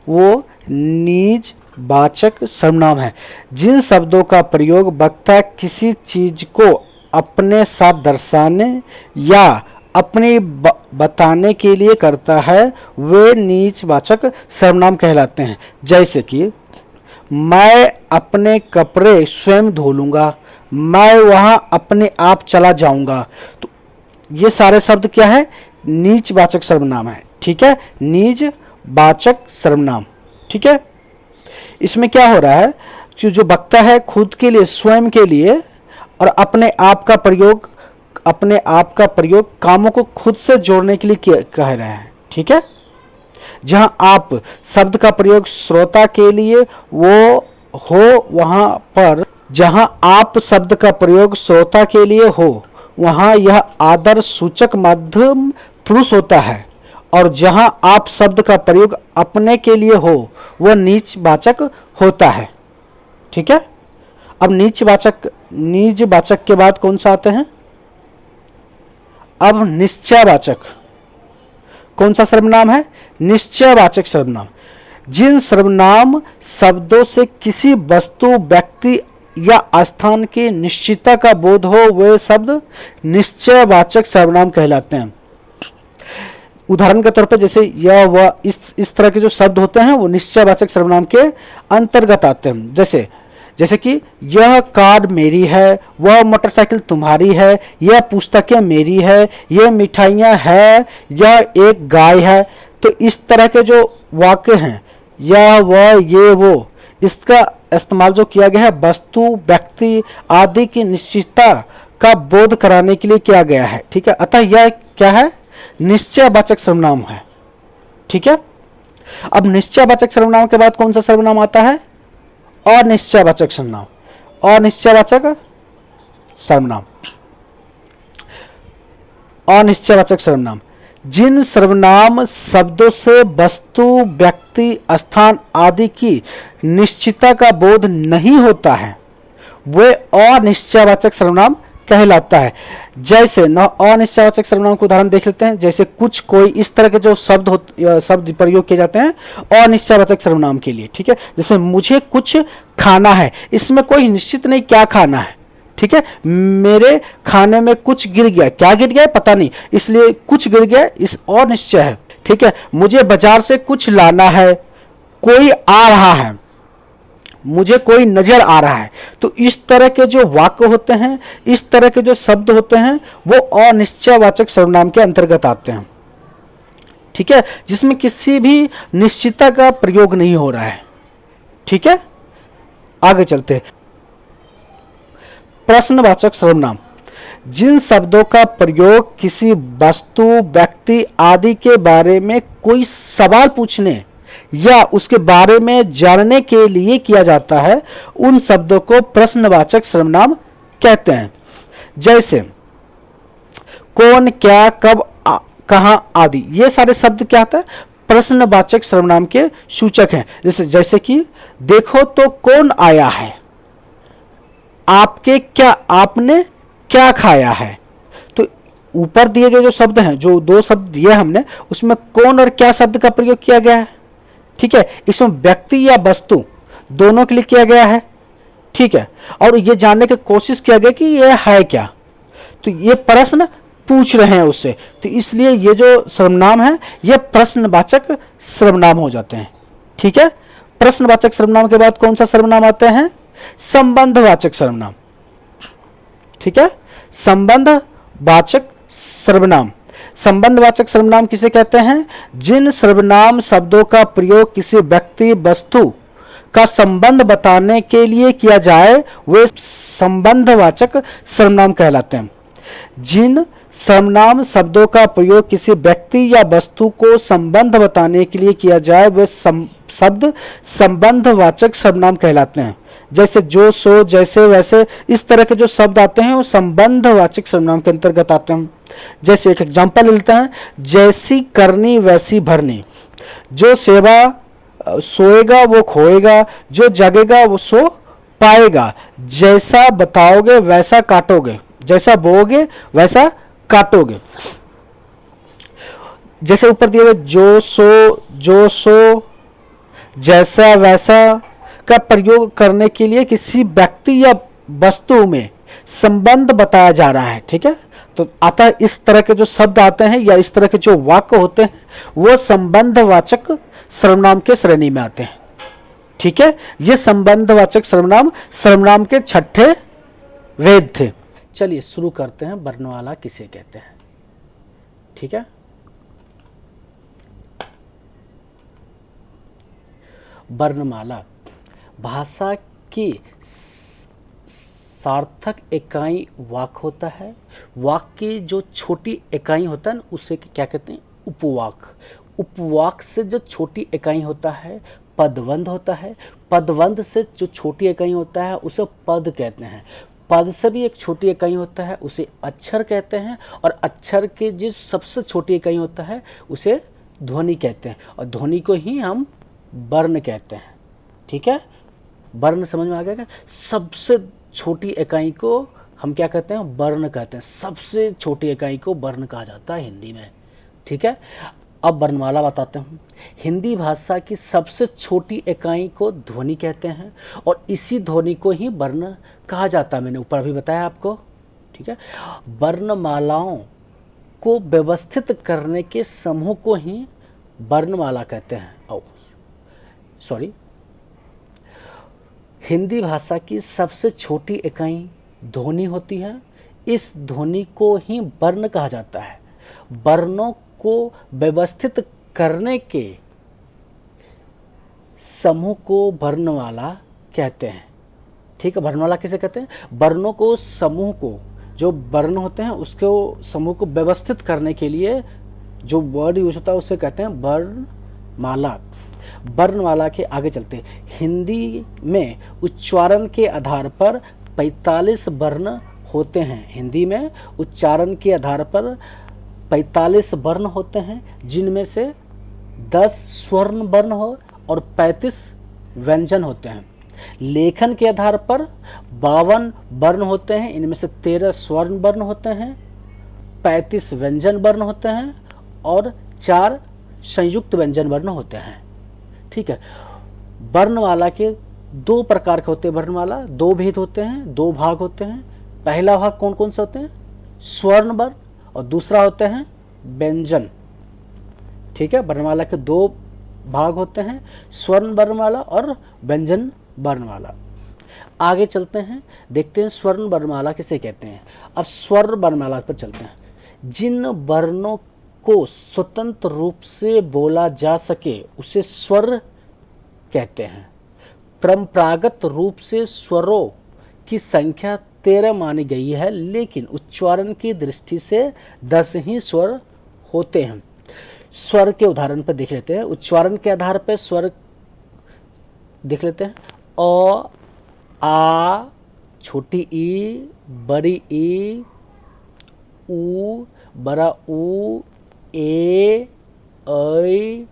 वो नीच वाचक सर्वनाम है। जिन शब्दों का प्रयोग वक्ता किसी चीज को अपने साथ दर्शाने या अपनी बताने के लिए करता है वे नीचवाचक सर्वनाम कहलाते हैं। जैसे कि मैं अपने कपड़े स्वयं धो लूंगा, मैं वहां अपने आप चला जाऊंगा। तो ये सारे शब्द क्या है? नीचवाचक सर्वनाम है। ठीक है, नीचवाचक सर्वनाम। ठीक है, इसमें क्या हो रहा है कि जो वक्ता है खुद के लिए, स्वयं के लिए, और अपने आप का प्रयोग कामों को खुद से जोड़ने के लिए कह रहे हैं। ठीक है, जहां आप शब्द का प्रयोग श्रोता के लिए वो हो, वहां पर जहां आप शब्द का प्रयोग श्रोता के लिए हो वहां यह आदर सूचक मध्यम पुरुष होता है, और जहां आप शब्द का प्रयोग अपने के लिए हो वह नीचवाचक होता है। ठीक है, अब नीचवाचक के बाद कौन सा आते हैं? अब निश्चयवाचक। कौन सा सर्वनाम है? निश्चयवाचक सर्वनाम। जिन सर्वनाम शब्दों से किसी वस्तु, व्यक्ति या स्थान की निश्चितता का बोध हो वे शब्द निश्चयवाचक सर्वनाम कहलाते हैं। उदाहरण के तौर पर जैसे यह वह इस तरह के जो शब्द होते हैं वो निश्चयवाचक सर्वनाम के अंतर्गत आते हैं। जैसे कि यह कार मेरी है, वह मोटरसाइकिल तुम्हारी है, यह पुस्तकें मेरी है, यह मिठाइयां है, यह एक गाय है। तो इस तरह के जो वाक्य हैं, यह वह ये वो, इसका इस्तेमाल जो किया गया है वस्तु, व्यक्ति आदि की निश्चितता का बोध कराने के लिए किया गया है। ठीक है, अतः यह क्या है? निश्चयवाचक सर्वनाम है। ठीक है, अब निश्चयवाचक सर्वनाम के बाद कौन सा सर्वनाम आता है? अनिश्चयवाचक सर्वनाम। अनिश्चयवाचक सर्वनाम। अनिश्चयवाचक सर्वनाम जिन सर्वनाम शब्दों से वस्तु, व्यक्ति, स्थान आदि की निश्चितता का बोध नहीं होता है वे अनिश्चयवाचक सर्वनाम कहलाता है। जैसे अनिश्चयवाचक सर्वनाम को उदाहरण देख लेते हैं। जैसे कुछ, कोई, इस तरह के जो शब्द प्रयोग किए जाते हैं अनिश्चयवाचक सर्वनाम के लिए। ठीक है, जैसे मुझे कुछ खाना है, इसमें कोई निश्चित नहीं क्या खाना है। ठीक है, मेरे खाने में कुछ गिर गया, क्या गिर गया पता नहीं, इसलिए कुछ गिर गया, इस अनिश्चय है। ठीक है, मुझे बाजार से कुछ लाना है, कोई आ रहा है, मुझे कोई नजर आ रहा है। तो इस तरह के जो वाक्य होते हैं, इस तरह के जो शब्द होते हैं वो अनिश्चयवाचक सर्वनाम के अंतर्गत आते हैं। ठीक है, जिसमें किसी भी निश्चितता का प्रयोग नहीं हो रहा है। ठीक है, आगे चलते हैं। प्रश्नवाचक सर्वनाम जिन शब्दों का प्रयोग किसी वस्तु, व्यक्ति आदि के बारे में कोई सवाल पूछने या उसके बारे में जानने के लिए किया जाता है उन शब्दों को प्रश्नवाचक सर्वनाम कहते हैं। जैसे कौन, क्या, कब, कहां आदि, ये सारे शब्द क्या होता है? प्रश्नवाचक सर्वनाम के सूचक हैं। जैसे कि देखो तो कौन आया है, आपने क्या खाया है। तो ऊपर दिए गए जो शब्द हैं, जो दो शब्द दिए हमने, उसमें कौन और क्या शब्द का प्रयोग किया गया है। ठीक है, इसमें व्यक्ति या वस्तु दोनों के लिए किया गया है। ठीक है, और ये जानने की कोशिश किया गया कि ये है क्या। तो ये प्रश्न पूछ रहे हैं उससे, तो इसलिए ये जो सर्वनाम है ये प्रश्नवाचक सर्वनाम हो जाते हैं। ठीक है, प्रश्नवाचक सर्वनाम के बाद कौन सा सर्वनाम आते हैं? संबंधवाचक सर्वनाम। ठीक है, संबंधवाचक सर्वनाम। संबंधवाचक सर्वनाम किसे कहते हैं? जिन सर्वनाम शब्दों का प्रयोग किसी व्यक्ति, वस्तु का संबंध बताने के लिए किया जाए वे संबंधवाचक सर्वनाम कहलाते हैं। जिन सर्वनाम शब्दों का प्रयोग किसी व्यक्ति या वस्तु को संबंध बताने के लिए किया जाए वे शब्द संबंधवाचक सर्वनाम कहलाते हैं। जैसे जो, सो, जैसे, वैसे, इस तरह के जो शब्द आते हैं वो संबंधवाचक सर्वनाम के अंतर्गत आते हैं। जैसे एक एग्जांपल लेते हैं, जैसी करनी वैसी भरनी। जो सेवा सोएगा वो खोएगा, जो जगेगा वो सो पाएगा। जैसा बताओगे वैसा काटोगे, जैसा बोओगे वैसा काटोगे। जैसे ऊपर दिए हुए जो सो, जैसा वैसा, का प्रयोग करने के लिए किसी व्यक्ति या वस्तु में संबंध बताया जा रहा है। ठीक है, तो अतः इस तरह के जो शब्द आते हैं या इस तरह के जो वाक्य होते हैं वो संबंधवाचक सर्वनाम के श्रेणी में आते हैं। ठीक है, ये संबंधवाचक सर्वनाम के छठे वेद थे। चलिए शुरू करते हैं, वर्णमाला किसे कहते हैं। ठीक है, वर्णमाला भाषा की सार्थक इकाई वाक्य होता है। वाक्य की जो छोटी इकाई होता है ना उसे क्या कहते हैं, उपवाक। उपवाक से जो छोटी इकाई होता है पदबंध होता है। पदबंध से जो छोटी इकाई होता है उसे पद कहते हैं। पद से भी एक छोटी इकाई होता है उसे अक्षर कहते हैं, और अक्षर के जो सबसे छोटी इकाई होता है उसे ध्वनि कहते हैं, और ध्वनि को ही हम वर्ण कहते हैं। ठीक है, वर्ण समझ में आ गया क्या? सबसे छोटी इकाई को हम क्या कहते हैं, वर्ण कहते हैं। सबसे छोटी इकाई को वर्ण कहा जाता है हिंदी में। ठीक है, अब वर्णमाला बताते हूँ। हिंदी भाषा की सबसे छोटी इकाई को ध्वनि कहते हैं, और इसी ध्वनि को ही वर्ण कहा जाता है। मैंने ऊपर भी बताया आपको। ठीक है, वर्णमालाओं को व्यवस्थित करने के समूह को ही वर्णमाला कहते हैं। सॉरी, हिंदी भाषा की सबसे छोटी इकाई ध्वनि होती है। इस ध्वनि को ही वर्ण कहा जाता है। वर्णों को व्यवस्थित करने के समूह को वर्णमाला कहते हैं। ठीक है, वर्णमाला किसे कहते हैं? वर्णों को, समूह को, जो वर्ण होते हैं उसके समूह को व्यवस्थित करने के लिए जो वर्ड यूज होता है उसे कहते हैं वर्णमाला। वर्णमाला के आगे चलते हैं। हिंदी में उच्चारण के आधार पर 45 वर्ण होते हैं। हिंदी में उच्चारण के आधार पर 45 वर्ण होते हैं, जिनमें से 10 स्वर्ण वर्ण हो और 35 व्यंजन होते हैं। लेखन के आधार पर 52 वर्ण होते हैं, इनमें से 13 स्वर्ण वर्ण होते हैं, 35 व्यंजन वर्ण होते हैं और 4 संयुक्त व्यंजन वर्ण होते हैं। ठीक है, वर्णमाला के 2 प्रकार के होते हैं। वर्णमाला 2 भेद होते हैं, 2 भाग होते हैं। पहला भाग कौन कौन से होते हैं? स्वर्ण वर्ण, और दूसरा होते हैं व्यंजन। ठीक है, वर्णमाला के 2 भाग होते हैं, स्वर्ण वर्णमाला और व्यंजन वर्णमाला। आगे चलते हैं, देखते हैं स्वर्ण वर्णमाला किसे कहते हैं। अब स्वर्ण वर्णमाला पर चलते हैं। जिन वर्णों को स्वतंत्र रूप से बोला जा सके उसे स्वर कहते हैं। परंपरागत रूप से स्वरों की संख्या 13 मानी गई है, लेकिन उच्चारण की दृष्टि से 10 ही स्वर होते हैं। स्वर के उदाहरण पर देख लेते हैं। उच्चारण के आधार पर स्वर देख लेते हैं। अ, आ, छोटी ई, बड़ी ई, ऊ, बड़ा ऊ, ए, ऐ,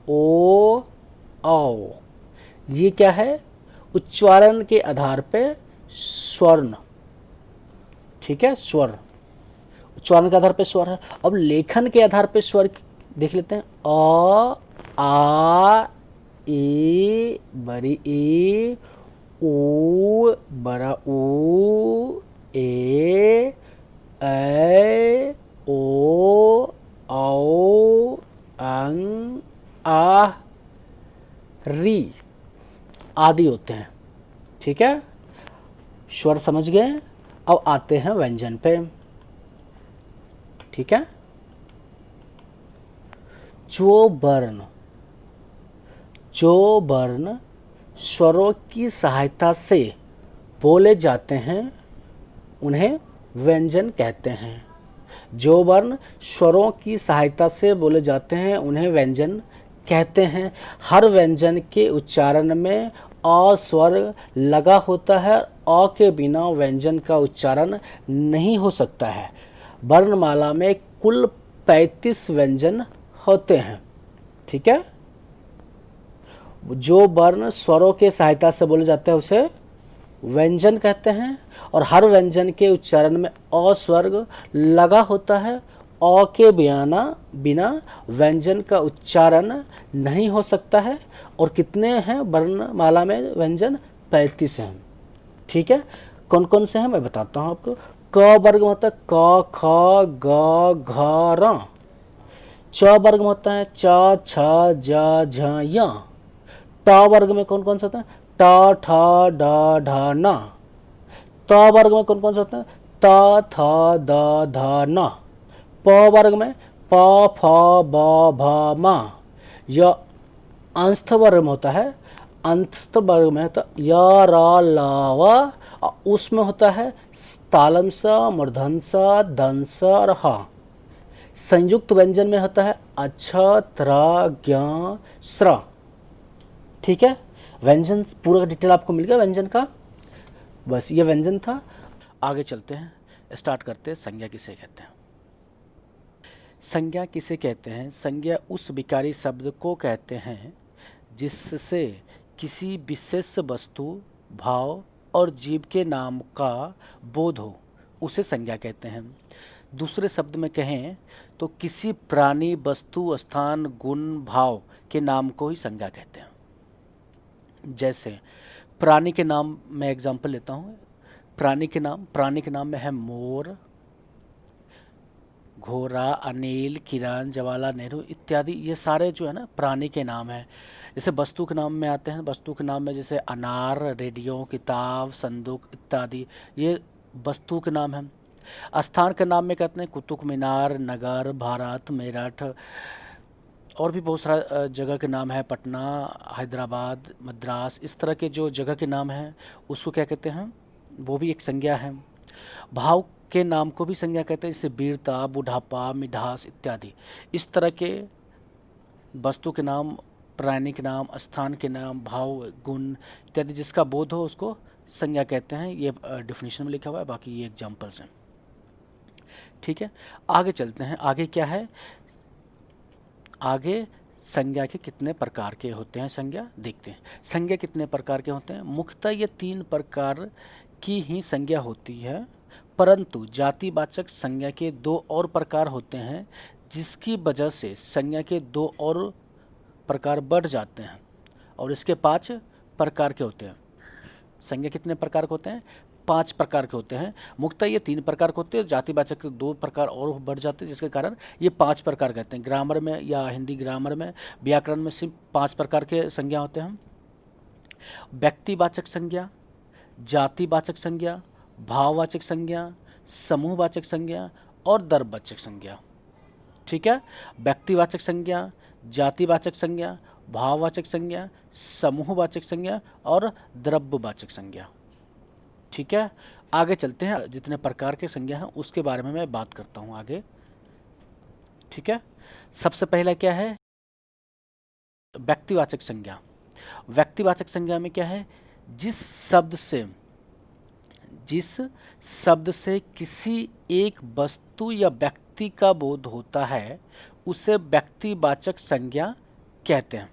ओ, औ। ये क्या है? उच्चारण के आधार पे स्वर्ण। ठीक है, स्वर उच्चारण के आधार पे स्वर है। अब लेखन के आधार पे स्वर देख लेते हैं। अ, आ, ए, बड़ी ए, ऊ, बड़ा ऊ, ए, ऐ, ओ, औ, अं, आ, री आदि होते हैं। ठीक है, स्वर समझ गए। अब आते हैं व्यंजन पे। ठीक है, जो वर्ण स्वरों की सहायता से बोले जाते हैं उन्हें व्यंजन कहते हैं। जो वर्ण स्वरों की सहायता से बोले जाते हैं उन्हें व्यंजन कहते हैं। हर व्यंजन के उच्चारण में अ स्वर लगा होता है। अ के बिना व्यंजन का उच्चारण नहीं हो सकता है। वर्णमाला में कुल 35 व्यंजन होते हैं। ठीक है, जो वर्ण स्वरों के सहायता से बोले जाते हैं उसे व्यंजन कहते हैं, और हर व्यंजन के उच्चारण में अ स्वर लगा होता है। अ के बिना व्यंजन का उच्चारण नहीं हो सकता है, और कितने हैं वर्णमाला में व्यंजन? 35 हैं। ठीक है, कौन कौन से हैं मैं बताता हूं आपको। क वर्ग में होता है क, ख, ग, घ, र। च वर्ग में होता है च, छ, ज, झ, य। ट वर्ग में कौन कौन से होता है? ट, ठ, ड, ढ, न। त वर्ग में कौन कौन से होते हैं? त, थ, द, ध, न। प वर्ग में प, फ, ब, भ, म। य अंश वर्ग में होता है, अंश वर्ग में होता है य, र, ल, व। और उसमें होता है तालम स, मूर्धन स, दंस स और ह। संयुक्त व्यंजन में होता है अक्ष, त्र, ज्ञ, स्र। ठीक है, व्यंजन पूरा डिटेल आपको मिल गया व्यंजन का। बस ये व्यंजन था। आगे चलते हैं, स्टार्ट करते हैं। संज्ञा किसे कहते हैं? संज्ञा किसे कहते हैं? संज्ञा उस विकारी शब्द को कहते हैं जिससे किसी विशेष वस्तु, भाव और जीव के नाम का बोध हो, उसे संज्ञा कहते हैं। दूसरे शब्द में कहें तो किसी प्राणी, वस्तु, स्थान, गुण, भाव के नाम को ही संज्ञा कहते हैं। जैसे प्राणी के नाम में एग्जांपल लेता हूं। प्राणी के नाम में है मोर, घोड़ा, अनिल, किरण, जवाहरलाल नेहरू इत्यादि। ये सारे जो है ना प्राणी के नाम है। जैसे वस्तु के नाम में आते हैं, वस्तु के नाम में जैसे अनार, रेडियो, किताब, संदूक इत्यादि, ये वस्तु के नाम है। स्थान के नाम में कहते हैं कुतुब मीनार, नगर, भारत, मेरठ, और भी बहुत सारा जगह के नाम है, पटना, हैदराबाद, मद्रास, इस तरह के जो जगह के नाम हैं उसको क्या कहते हैं? वो भी एक संज्ञा है। भाव के नाम को भी संज्ञा कहते हैं, जैसे वीरता, बुढ़ापा, मिठास इत्यादि। इस तरह के वस्तु के नाम, प्राणी के नाम, स्थान के नाम, भाव, गुण इत्यादि जिसका बोध हो उसको संज्ञा कहते हैं। ये डिफिनेशन में लिखा हुआ है, बाकी ये एग्जांपल्स हैं। ठीक है, आगे चलते हैं। आगे क्या है? आगे संज्ञा के कितने प्रकार के होते हैं संज्ञा देखते हैं। संज्ञा कितने प्रकार के होते हैं? मुख्यतः ये 3 प्रकार की ही संज्ञा होती है, परंतु जातिवाचक संज्ञा के 2 और प्रकार होते हैं, जिसकी वजह से संज्ञा के 2 और प्रकार बढ़ जाते हैं, और इसके 5 प्रकार के होते हैं। संज्ञा कितने प्रकार के होते हैं? 5 प्रकार के होते हैं। मुख्यतः ये 3 प्रकार के होते हैं, जातिवाचक के 2 प्रकार और बढ़ जाते हैं, जिसके कारण ये 5 प्रकार कहते हैं। ग्रामर में या हिंदी ग्रामर में, व्याकरण में सिर्फ 5 प्रकार के संज्ञा होते हैं। व्यक्तिवाचक संज्ञा, जातिवाचक संज्ञा, भाववाचक संज्ञा, समूहवाचक संज्ञा और द्रव्यवाचक संज्ञा। ठीक है, व्यक्तिवाचक संज्ञा, जातिवाचक संज्ञा, भाववाचक संज्ञा, समूहवाचक संज्ञा और द्रव्यवाचक संज्ञा। ठीक है, आगे चलते हैं। जितने प्रकार के संज्ञा हैं उसके बारे में मैं बात करता हूं आगे। ठीक है, सबसे पहला क्या है? व्यक्तिवाचक संज्ञा। व्यक्तिवाचक संज्ञा में क्या है? जिस शब्द से किसी एक वस्तु या व्यक्ति का बोध होता है उसे व्यक्तिवाचक संज्ञा कहते हैं।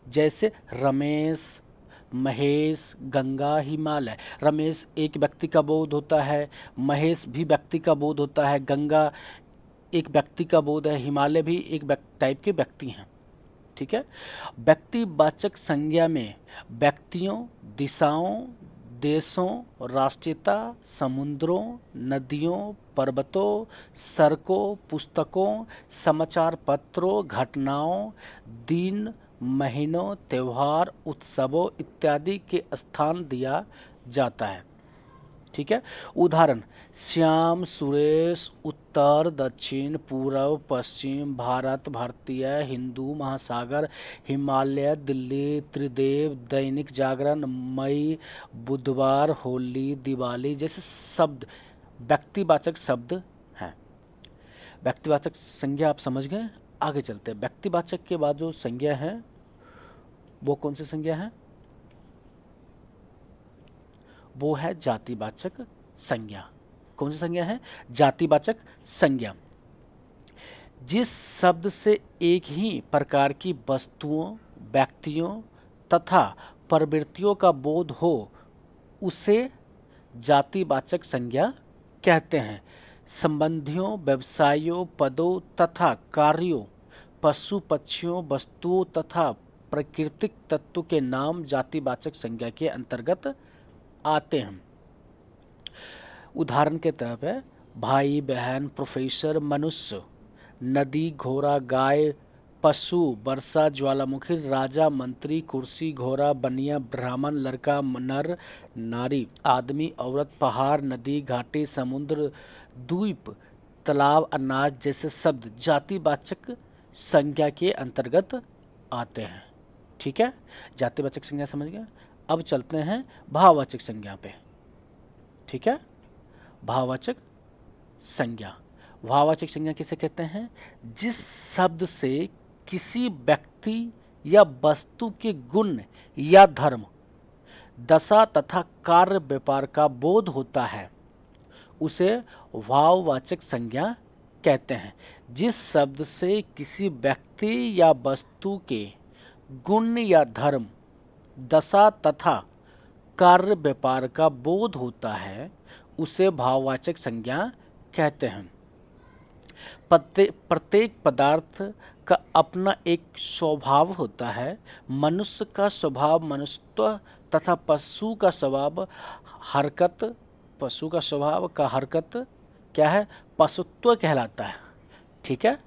जैसे रमेश, महेश, गंगा, हिमालय। रमेश एक व्यक्ति का बोध होता है, महेश भी व्यक्ति का बोध होता है, गंगा एक व्यक्ति का बोध है, हिमालय भी एक टाइप के व्यक्ति हैं। ठीक है, व्यक्तिवाचक संज्ञा में व्यक्तियों, दिशाओं, देशों, राष्ट्रीयता, समुद्रों, नदियों, पर्वतों, सड़कों, पुस्तकों, समाचार पत्रों, घटनाओं, दिन, महीनों, त्योहार, उत्सवों इत्यादि के स्थान दिया जाता है। ठीक है, उदाहरण श्याम, सुरेश, उत्तर, दक्षिण, पूर्व, पश्चिम, भारत, भारतीय, हिंदू महासागर, हिमालय, दिल्ली, त्रिदेव, दैनिक जागरण, मई, बुधवार, होली, दिवाली जैसे शब्द व्यक्तिवाचक शब्द हैं। व्यक्तिवाचक संज्ञा आप समझ गए। आगे चलते हैं। व्यक्तिवाचक के बाद जो संज्ञा है वो कौन सी संज्ञा है? वो है जातिवाचक संज्ञा। कौन सी संज्ञा है? जातिवाचक संज्ञा। जिस शब्द से एक ही प्रकार की वस्तुओं, व्यक्तियों तथा प्रवृत्तियों का बोध हो उसे जातिवाचक संज्ञा कहते हैं। संबंधियों, व्यवसायों, पदों तथा कार्यों, पशु पक्षियों, वस्तुओं तथा प्राकृतिक तत्व के नाम जातिवाचक संज्ञा के अंतर्गत आते हैं। उदाहरण के तौर पे भाई, बहन, प्रोफेसर, मनुष्य, नदी, घोड़ा, गाय, पशु, वर्षा, ज्वालामुखी, राजा, मंत्री, कुर्सी, घोड़ा, बनिया, ब्राह्मण, लड़का, नर, नारी, आदमी, औरत, पहाड़, नदी, घाटी, समुद्र, द्वीप, तालाब, अनाज जैसे शब्द जातिवाचक संज्ञा के अंतर्गत आते हैं। ठीक है, जातिवाचक संज्ञा समझ गए। अब चलते हैं भाववाचक संज्ञा पे। ठीक है, भाववाचक संज्ञा। भाववाचक संज्ञा किसे कहते हैं? जिस शब्द से किसी व्यक्ति या वस्तु के गुण या धर्म, दशा तथा कार्य व्यापार का बोध होता है उसे भाववाचक संज्ञा कहते हैं। जिस शब्द से किसी व्यक्ति या वस्तु के गुण या धर्म, दशा तथा कार्य व्यापार का बोध होता है उसे भाववाचक संज्ञा कहते हैं। प्रत्येक पदार्थ का अपना एक स्वभाव होता है। मनुष्य का स्वभाव मनुष्यत्व तथा पशु का स्वभाव हरकत, पशु का स्वभाव का हरकत क्या है? पशुत्व कहलाता है। ठीक है,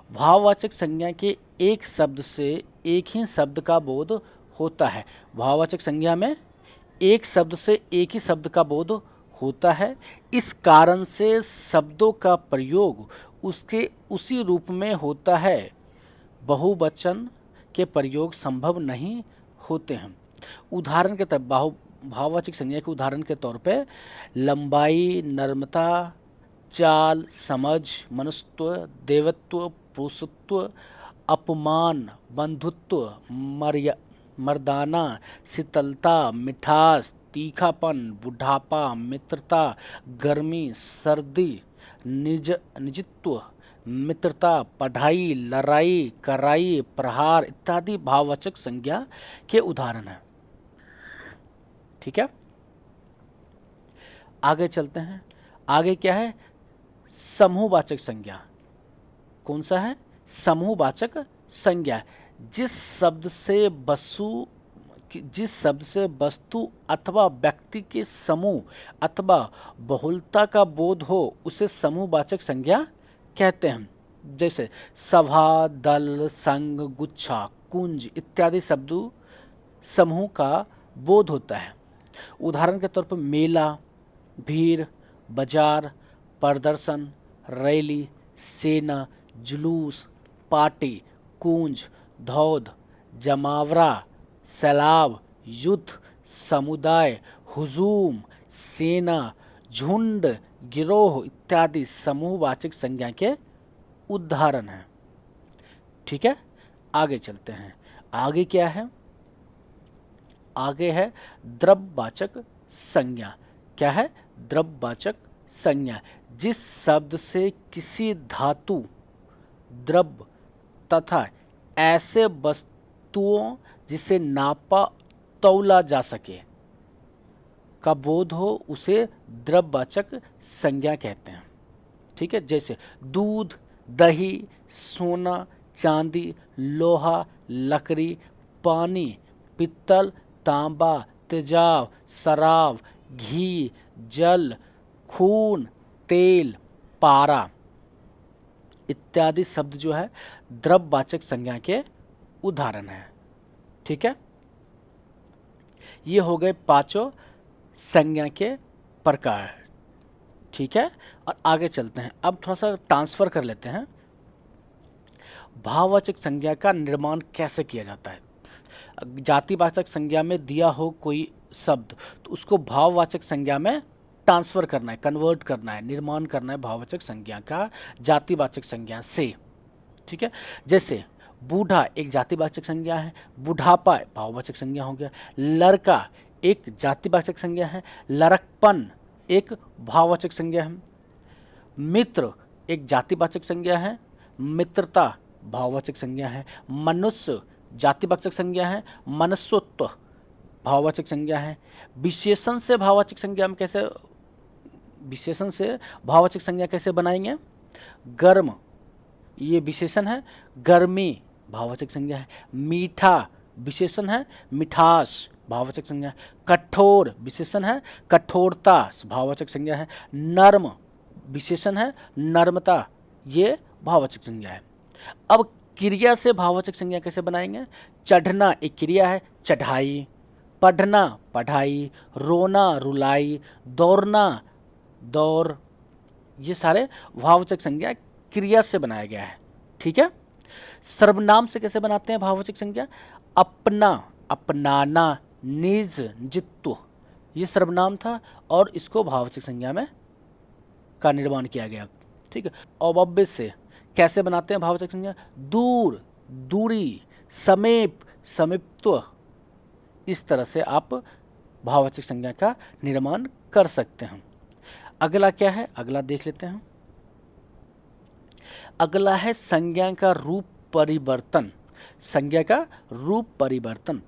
भाववाचक संज्ञा के एक शब्द से एक ही शब्द का बोध होता है। भाववाचक संज्ञा में एक शब्द से एक ही शब्द का बोध होता है। इस कारण से शब्दों का प्रयोग उसके उसी रूप में होता है। बहुवचन के प्रयोग संभव नहीं होते हैं। उदाहरण के तौर भाववाचक संज्ञा के उदाहरण के तौर पे लंबाई, नम्रता, चाल, समझ, मनुष्यत्व, देवत्व, पुरुषत्व, अपमान, बंधुत्व, मर्दाना, शीतलता, मिठास, तीखापन, बुढ़ापा, मित्रता, गर्मी, सर्दी, निजत्व, मित्रता, पढ़ाई, लड़ाई, कराई, प्रहार इत्यादि भाववाचक संज्ञा के उदाहरण हैं। ठीक है, आगे चलते हैं। आगे क्या है? समूहवाचक संज्ञा। कौन सा है? समूहवाचक संज्ञा। जिस शब्द से वस्तु अथवा व्यक्ति के समूह अथवा बहुलता का बोध हो उसे समूहवाचक संज्ञा कहते हैं। जैसे सभा, दल, संघ, गुच्छा, कुंज इत्यादि शब्दों समूह का बोध होता है। उदाहरण के तौर पर मेला, भीड़, बाजार, प्रदर्शन, रैली, सेना, जुलूस, पार्टी, कुंज, धौध, जमावड़ा, सैलाब, युद्ध, समुदाय, हुजूम, सेना, झुंड, गिरोह इत्यादि समूहवाचक संज्ञा के उदाहरण हैं। ठीक है, आगे चलते हैं। आगे क्या है? आगे है द्रव्यवाचक संज्ञा। क्या है? द्रव्यवाचक संज्ञा। जिस शब्द से किसी धातु, द्रव्य तथा ऐसे वस्तुओं जिसे नापा तौला जा सके का बोध हो उसे द्रव्यवाचक संज्ञा कहते हैं। ठीक है, जैसे दूध, दही, सोना, चांदी, लोहा, लकड़ी, पानी, पित्तल, तांबा, तेजाब, शराब, घी, जल, खून, तेल, पारा इत्यादि शब्द जो है द्रव्यवाचक संज्ञा के उदाहरण हैं। ठीक है, ये हो गए पांचों संज्ञा के प्रकार। ठीक है, और आगे चलते हैं। अब थोड़ा सा ट्रांसफर कर लेते हैं। भाववाचक संज्ञा का निर्माण कैसे किया जाता है? जातिवाचक संज्ञा में दिया हो कोई शब्द तो उसको भाववाचक संज्ञा में ट्रांसफर करना है, कन्वर्ट करना है, निर्माण करना है भाववाचक संज्ञा का जातिवाचक संज्ञा से। ठीक है, जैसे बूढ़ा एक जातिवाचक संज्ञा है, बुढ़ापा भाववाचक संज्ञा हो गया, लड़का एक जातिवाचक संज्ञा है, लड़कपन एक भाववाचक संज्ञा है, मित्र एक जातिवाचक संज्ञा है, मित्रता भाववाचक संज्ञा है, मनुष्य जातिवाचक संज्ञा है, मनुष्यत्व भाववाचक संज्ञा है। विशेषण से भाववाचक संज्ञा में कैसे, विशेषण से भाववाचक संज्ञा कैसे बनाएंगे? गर्म ये विशेषण है, गर्मी भाववाचक संज्ञा है, मीठा विशेषण है मिठास, भाववाचक संज्ञा है। कठोर विशेषण है कठोरता, भाववाचक संज्ञा है। नर्म विशेषण है नर्मता, ये भाववाचक संज्ञा है। अब क्रिया से भाववाचक संज्ञा कैसे बनाएंगे? चढ़ना एक क्रिया है, चढ़ाई। पढ़ना पढ़ाई। रोना रुलाई। दौड़ना दौड़। ये सारे भाववाचक संज्ञा क्रिया से बनाया गया है। ठीक है। सर्वनाम से कैसे बनाते हैं भाववाचक संज्ञा? अपना अपनाना। निज निजित्व, ये सर्वनाम था और इसको भाववाचक संज्ञा में का निर्माण किया गया। ठीक है। अव्यय से कैसे बनाते हैं भाववाचक संज्ञा? दूर दूरी। समीप समीपत्व। इस तरह से आप भाववाचक संज्ञा का निर्माण कर सकते हैं। अगला क्या है? अगला देख लेते हैं। अगला है संज्ञा का रूप परिवर्तन। संज्ञा का रूप परिवर्तन।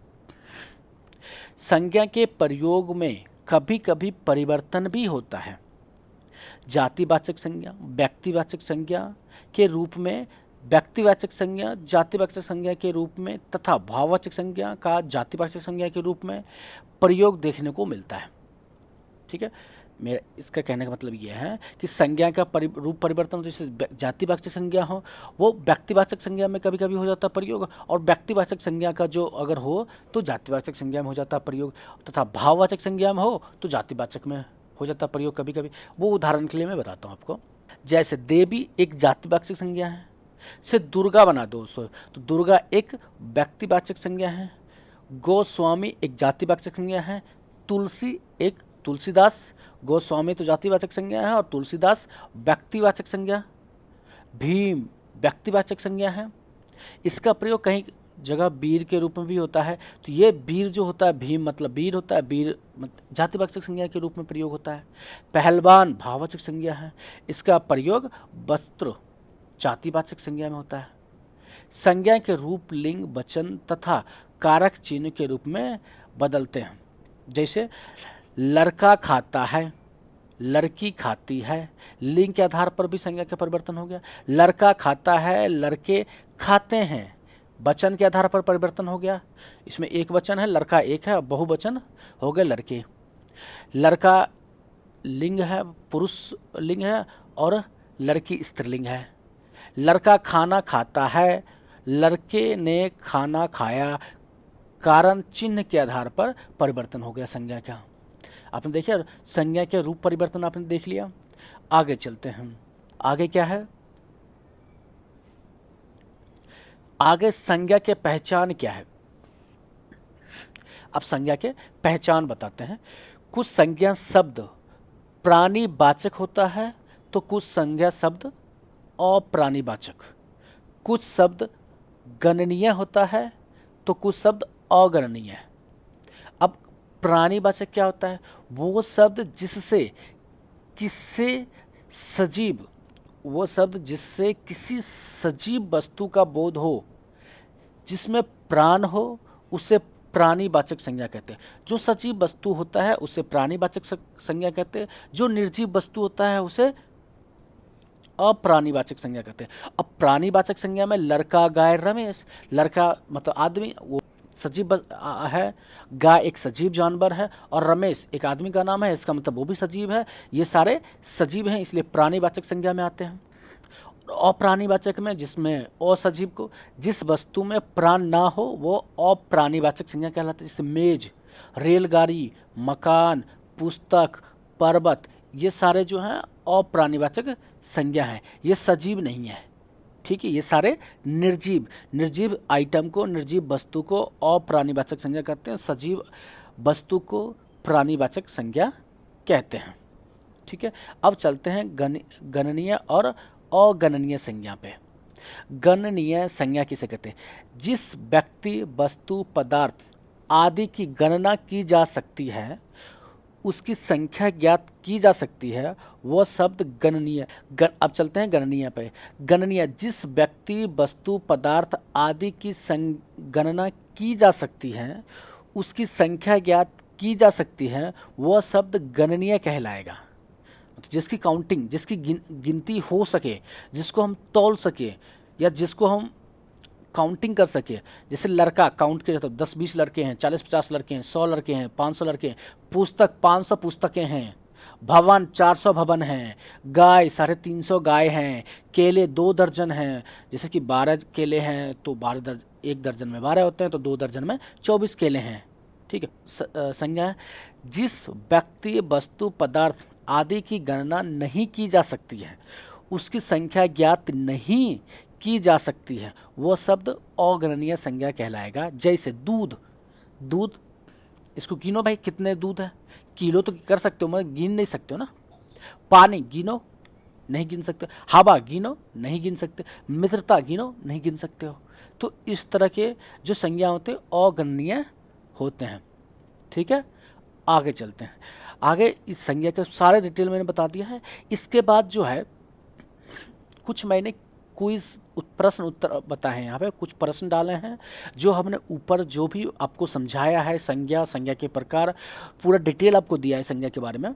संज्ञा के प्रयोग में कभी कभी परिवर्तन भी होता है। जातिवाचक संज्ञा व्यक्तिवाचक संज्ञा के रूप में, व्यक्तिवाचक संज्ञा जातिवाचक संज्ञा के रूप में तथा भाववाचक संज्ञा का जातिवाचक संज्ञा के रूप में प्रयोग देखने को मिलता है। ठीक है। मेरा इसका कहने का मतलब यह है कि संज्ञा का रूप परिवर्तन, जैसे जातिवाचक संज्ञा हो वो व्यक्तिवाचक संज्ञा में कभी कभी हो जाता है प्रयोग, और व्यक्तिवाचक संज्ञा का जो अगर हो तो जातिवाचक संज्ञा में हो जाता है प्रयोग, तथा भाववाचक संज्ञा में हो तो जातिवाचक में हो जाता है प्रयोग कभी कभी। वो उदाहरण के लिए मैं बताता हूँ आपको। जैसे देवी एक जातिवाचक संज्ञा है, से दुर्गा बना दो तो दुर्गा एक व्यक्तिवाचक संज्ञा है। गोस्वामी एक जातिवाचक संज्ञा है। तुलसी एक तुलसीदास, गोस्वामी तो जातिवाचक संज्ञा है और तुलसीदास व्यक्तिवाचक संज्ञा। भीम व्यक्तिवाचक संज्ञा है। इसका प्रयोग कहीं जगह वीर के रूप में भी होता है, तो ये वीर जो होता है, भीम मतलब वीर होता है, वीर जातिवाचक संज्ञा के रूप में प्रयोग होता है। पहलवान भाववाचक संज्ञा है, इसका प्रयोग वस्त्र जातिवाचक संज्ञा में होता है। संज्ञा के रूप लिंग वचन तथा कारक चिन्ह के रूप में बदलते हैं। जैसे लड़का खाता है, लड़की खाती है। लिंग के आधार पर भी संज्ञा का परिवर्तन हो गया। लड़का खाता है, लड़के खाते हैं। वचन के आधार पर परिवर्तन हो गया। इसमें एक वचन है, लड़का एक है, बहुवचन हो गए लड़के। लड़का लिंग है, पुरुष लिंग है, और लड़की स्त्रीलिंग है। लड़का खाना खाता है, लड़के ने खाना खाया। कारण चिन्ह के आधार पर परिवर्तन हो गया संज्ञा का। आपने देखिए संज्ञा के रूप परिवर्तन आपने देख लिया। आगे चलते हैं। आगे क्या है? आगे संज्ञा के पहचान क्या है? अब संज्ञा के पहचान बताते हैं। कुछ संज्ञा शब्द प्राणीवाचक होता है तो कुछ संज्ञा शब्द अप्राणीवाचक। कुछ शब्द गणनीय होता है तो कुछ शब्द अगणनीय है। अब प्राणीवाचक क्या होता है? वो शब्द जिससे किसी सजीव वस्तु का बोध हो, जिसमें प्राण हो, उसे प्राणीवाचक संज्ञा कहते हैं। जो सजीव वस्तु होता है उसे प्राणीवाचक संज्ञा कहते हैं। जो निर्जीव वस्तु होता है उसे अप्राणीवाचक संज्ञा कहते हैं। अब प्राणीवाचक संज्ञा में लड़का गाय रमेश, लड़का मतलब आदमी वो सजीव है, गाय एक सजीव जानवर है, और रमेश एक आदमी का नाम है, इसका मतलब वो भी सजीव है। ये सारे सजीव हैं, इसलिए प्राणीवाचक संज्ञा में आते हैं। अप्राणीवाचक में जिसमें असजीव को, जिस वस्तु में प्राण ना हो वो अप्राणीवाचक संज्ञा कहलाती है। जैसे मेज, रेलगाड़ी, मकान, पुस्तक, पर्वत, ये सारे जो हैं अप्राणीवाचक संज्ञा है, ये सजीव नहीं है। ठीक है। ये सारे निर्जीव आइटम को, निर्जीव वस्तु को अप्राणीवाचक संज्ञा कहते हैं। सजीव वस्तु को प्राणीवाचक संज्ञा कहते हैं। ठीक है। अब चलते हैं गणनीय और अगणनीय संज्ञा पे। गणनीय संज्ञा किसे कहते हैं? जिस व्यक्ति, वस्तु, पदार्थ आदि की गणना की जा सकती है, उसकी संख्या ज्ञात की जा सकती है, वह शब्द गणनीय। अब चलते हैं गणनीय पे। गणनीय जिस व्यक्ति, वस्तु, पदार्थ आदि की गणना की जा सकती है, उसकी संख्या ज्ञात की जा सकती है, वह शब्द गणनीय कहलाएगा। जिसकी काउंटिंग, जिसकी गिनती हो सके, जिसको हम तौल सके, या जिसको हम काउंटिंग कर सके। जैसे लड़का काउंट किया जाता है, 10-20 लड़के हैं, 40-50 लड़के हैं, 100 लड़के हैं, 500 लड़के हैं, पुस्तक 500 पुस्तकें हैं, भवन 400 भवन हैं, गाय 350 गाय हैं, केले 2 दर्जन हैं। जैसे कि 12 केले हैं तो 1 दर्जन में 12 होते हैं, तो 2 दर्जन में 24 केले हैं। ठीक है। संज्ञा है, जिस व्यक्ति, वस्तु, पदार्थ आदि की गणना नहीं की जा सकती है, उसकी संख्या ज्ञात नहीं की जा सकती है, वो शब्द अगणनीय संज्ञा कहलाएगा। जैसे दूध, दूध इसको गिनो भाई, कितने दूध है, किलो तो कर सकते हो, मगर गिन नहीं सकते हो ना। पानी गिनो, नहीं गिन सकते। हवा गिनो, नहीं गिन सकते। मित्रता गिनो, नहीं गिन सकते हो। तो इस तरह के जो संज्ञा होते हैं अगणनीय होते हैं। ठीक है, आगे चलते हैं। आगे इस संज्ञा के सारे डिटेल मैंने बता दिया है। इसके बाद जो है कुछ मैंने क्विज प्रश्न उत्तर बताए हैं, यहाँ पे कुछ प्रश्न डाले हैं जो हमने ऊपर जो भी आपको समझाया है, संज्ञा, संज्ञा के प्रकार, पूरा डिटेल आपको दिया है संज्ञा के बारे में,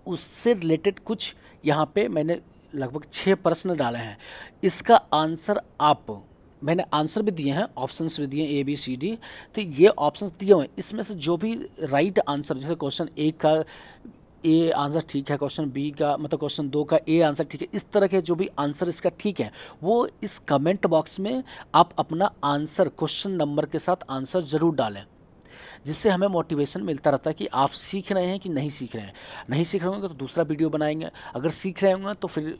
उससे रिलेटेड कुछ यहाँ पे मैंने लगभग 6 प्रश्न डाले हैं। इसका आंसर मैंने आंसर भी दिए हैं, ऑप्शंस भी दिए A B C D। तो ये ऑप्शंस दिए हुए हैं, इसमें से जो भी राइट आंसर, जैसे क्वेश्चन 1 का ए आंसर ठीक है, क्वेश्चन बी का मतलब क्वेश्चन 2 का ए आंसर ठीक है, इस तरह के जो भी आंसर इसका ठीक है, वो इस कमेंट बॉक्स में आप अपना आंसर क्वेश्चन नंबर के साथ आंसर जरूर डालें, जिससे हमें मोटिवेशन मिलता रहता है कि आप सीख रहे हैं कि नहीं सीख रहे हैं। नहीं सीख रहे होंगे तो दूसरा वीडियो बनाएंगे, अगर सीख रहे होंगे तो फिर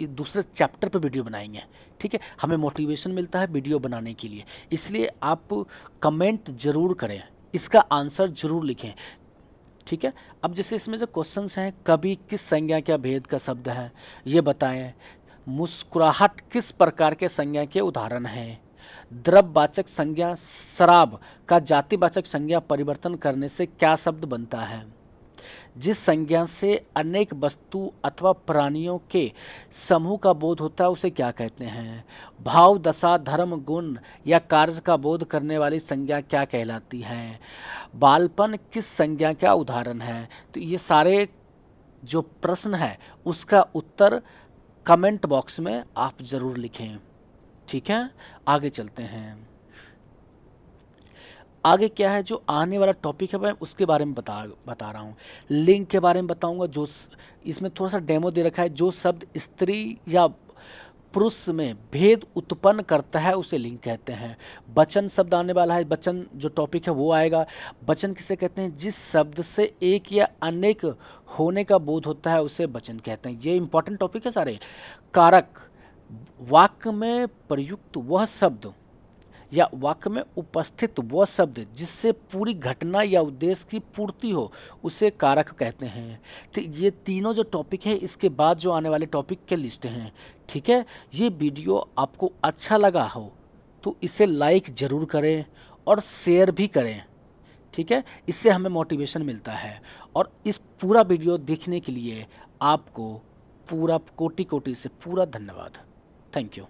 दूसरे चैप्टर पे वीडियो बनाएंगे। ठीक है, हमें मोटिवेशन मिलता है वीडियो बनाने के लिए, इसलिए आप कमेंट जरूर करें, इसका आंसर जरूर लिखें। ठीक है, अब जैसे इसमें जो क्वेश्चंस हैं, कभी किस संज्ञा का भेद का शब्द है, ये बताएं। मुस्कुराहट किस प्रकार के संज्ञा के उदाहरण हैं। द्रव्यवाचक संज्ञा शराब का जातिवाचक संज्ञा परिवर्तन करने से क्या शब्द बनता है। जिस संज्ञा से अनेक वस्तु अथवा प्राणियों के समूह का बोध होता है उसे क्या कहते हैं। भाव, दशा, धर्म, गुण या कार्य का बोध करने वाली संज्ञा क्या कहलाती है। बालपन किस संज्ञा का उदाहरण है। तो ये सारे जो प्रश्न है उसका उत्तर कमेंट बॉक्स में आप जरूर लिखें। ठीक है, आगे चलते हैं। आगे क्या है, जो आने वाला टॉपिक है मैं उसके बारे में बता रहा हूँ। लिंग के बारे में बताऊंगा, जो इसमें थोड़ा सा डेमो दे रखा है। जो शब्द स्त्री या पुरुष में भेद उत्पन्न करता है उसे लिंग कहते हैं। वचन शब्द आने वाला है, वचन जो टॉपिक है वो आएगा। वचन किसे कहते हैं, जिस शब्द से एक या अनेक होने का बोध होता है उसे वचन कहते हैं। ये इंपॉर्टेंट टॉपिक है सारे। कारक, वाक्य में प्रयुक्त वह शब्द या वाक्य में उपस्थित वह शब्द जिससे पूरी घटना या उद्देश्य की पूर्ति हो उसे कारक कहते हैं। तो ये तीनों जो टॉपिक है, इसके बाद जो आने वाले टॉपिक के लिस्ट हैं। ठीक है, ये वीडियो आपको अच्छा लगा हो तो इसे लाइक जरूर करें और शेयर भी करें। ठीक है, इससे हमें मोटिवेशन मिलता है। और इस पूरा वीडियो देखने के लिए आपको पूरा कोटि कोटि से पूरा धन्यवाद। Thank you.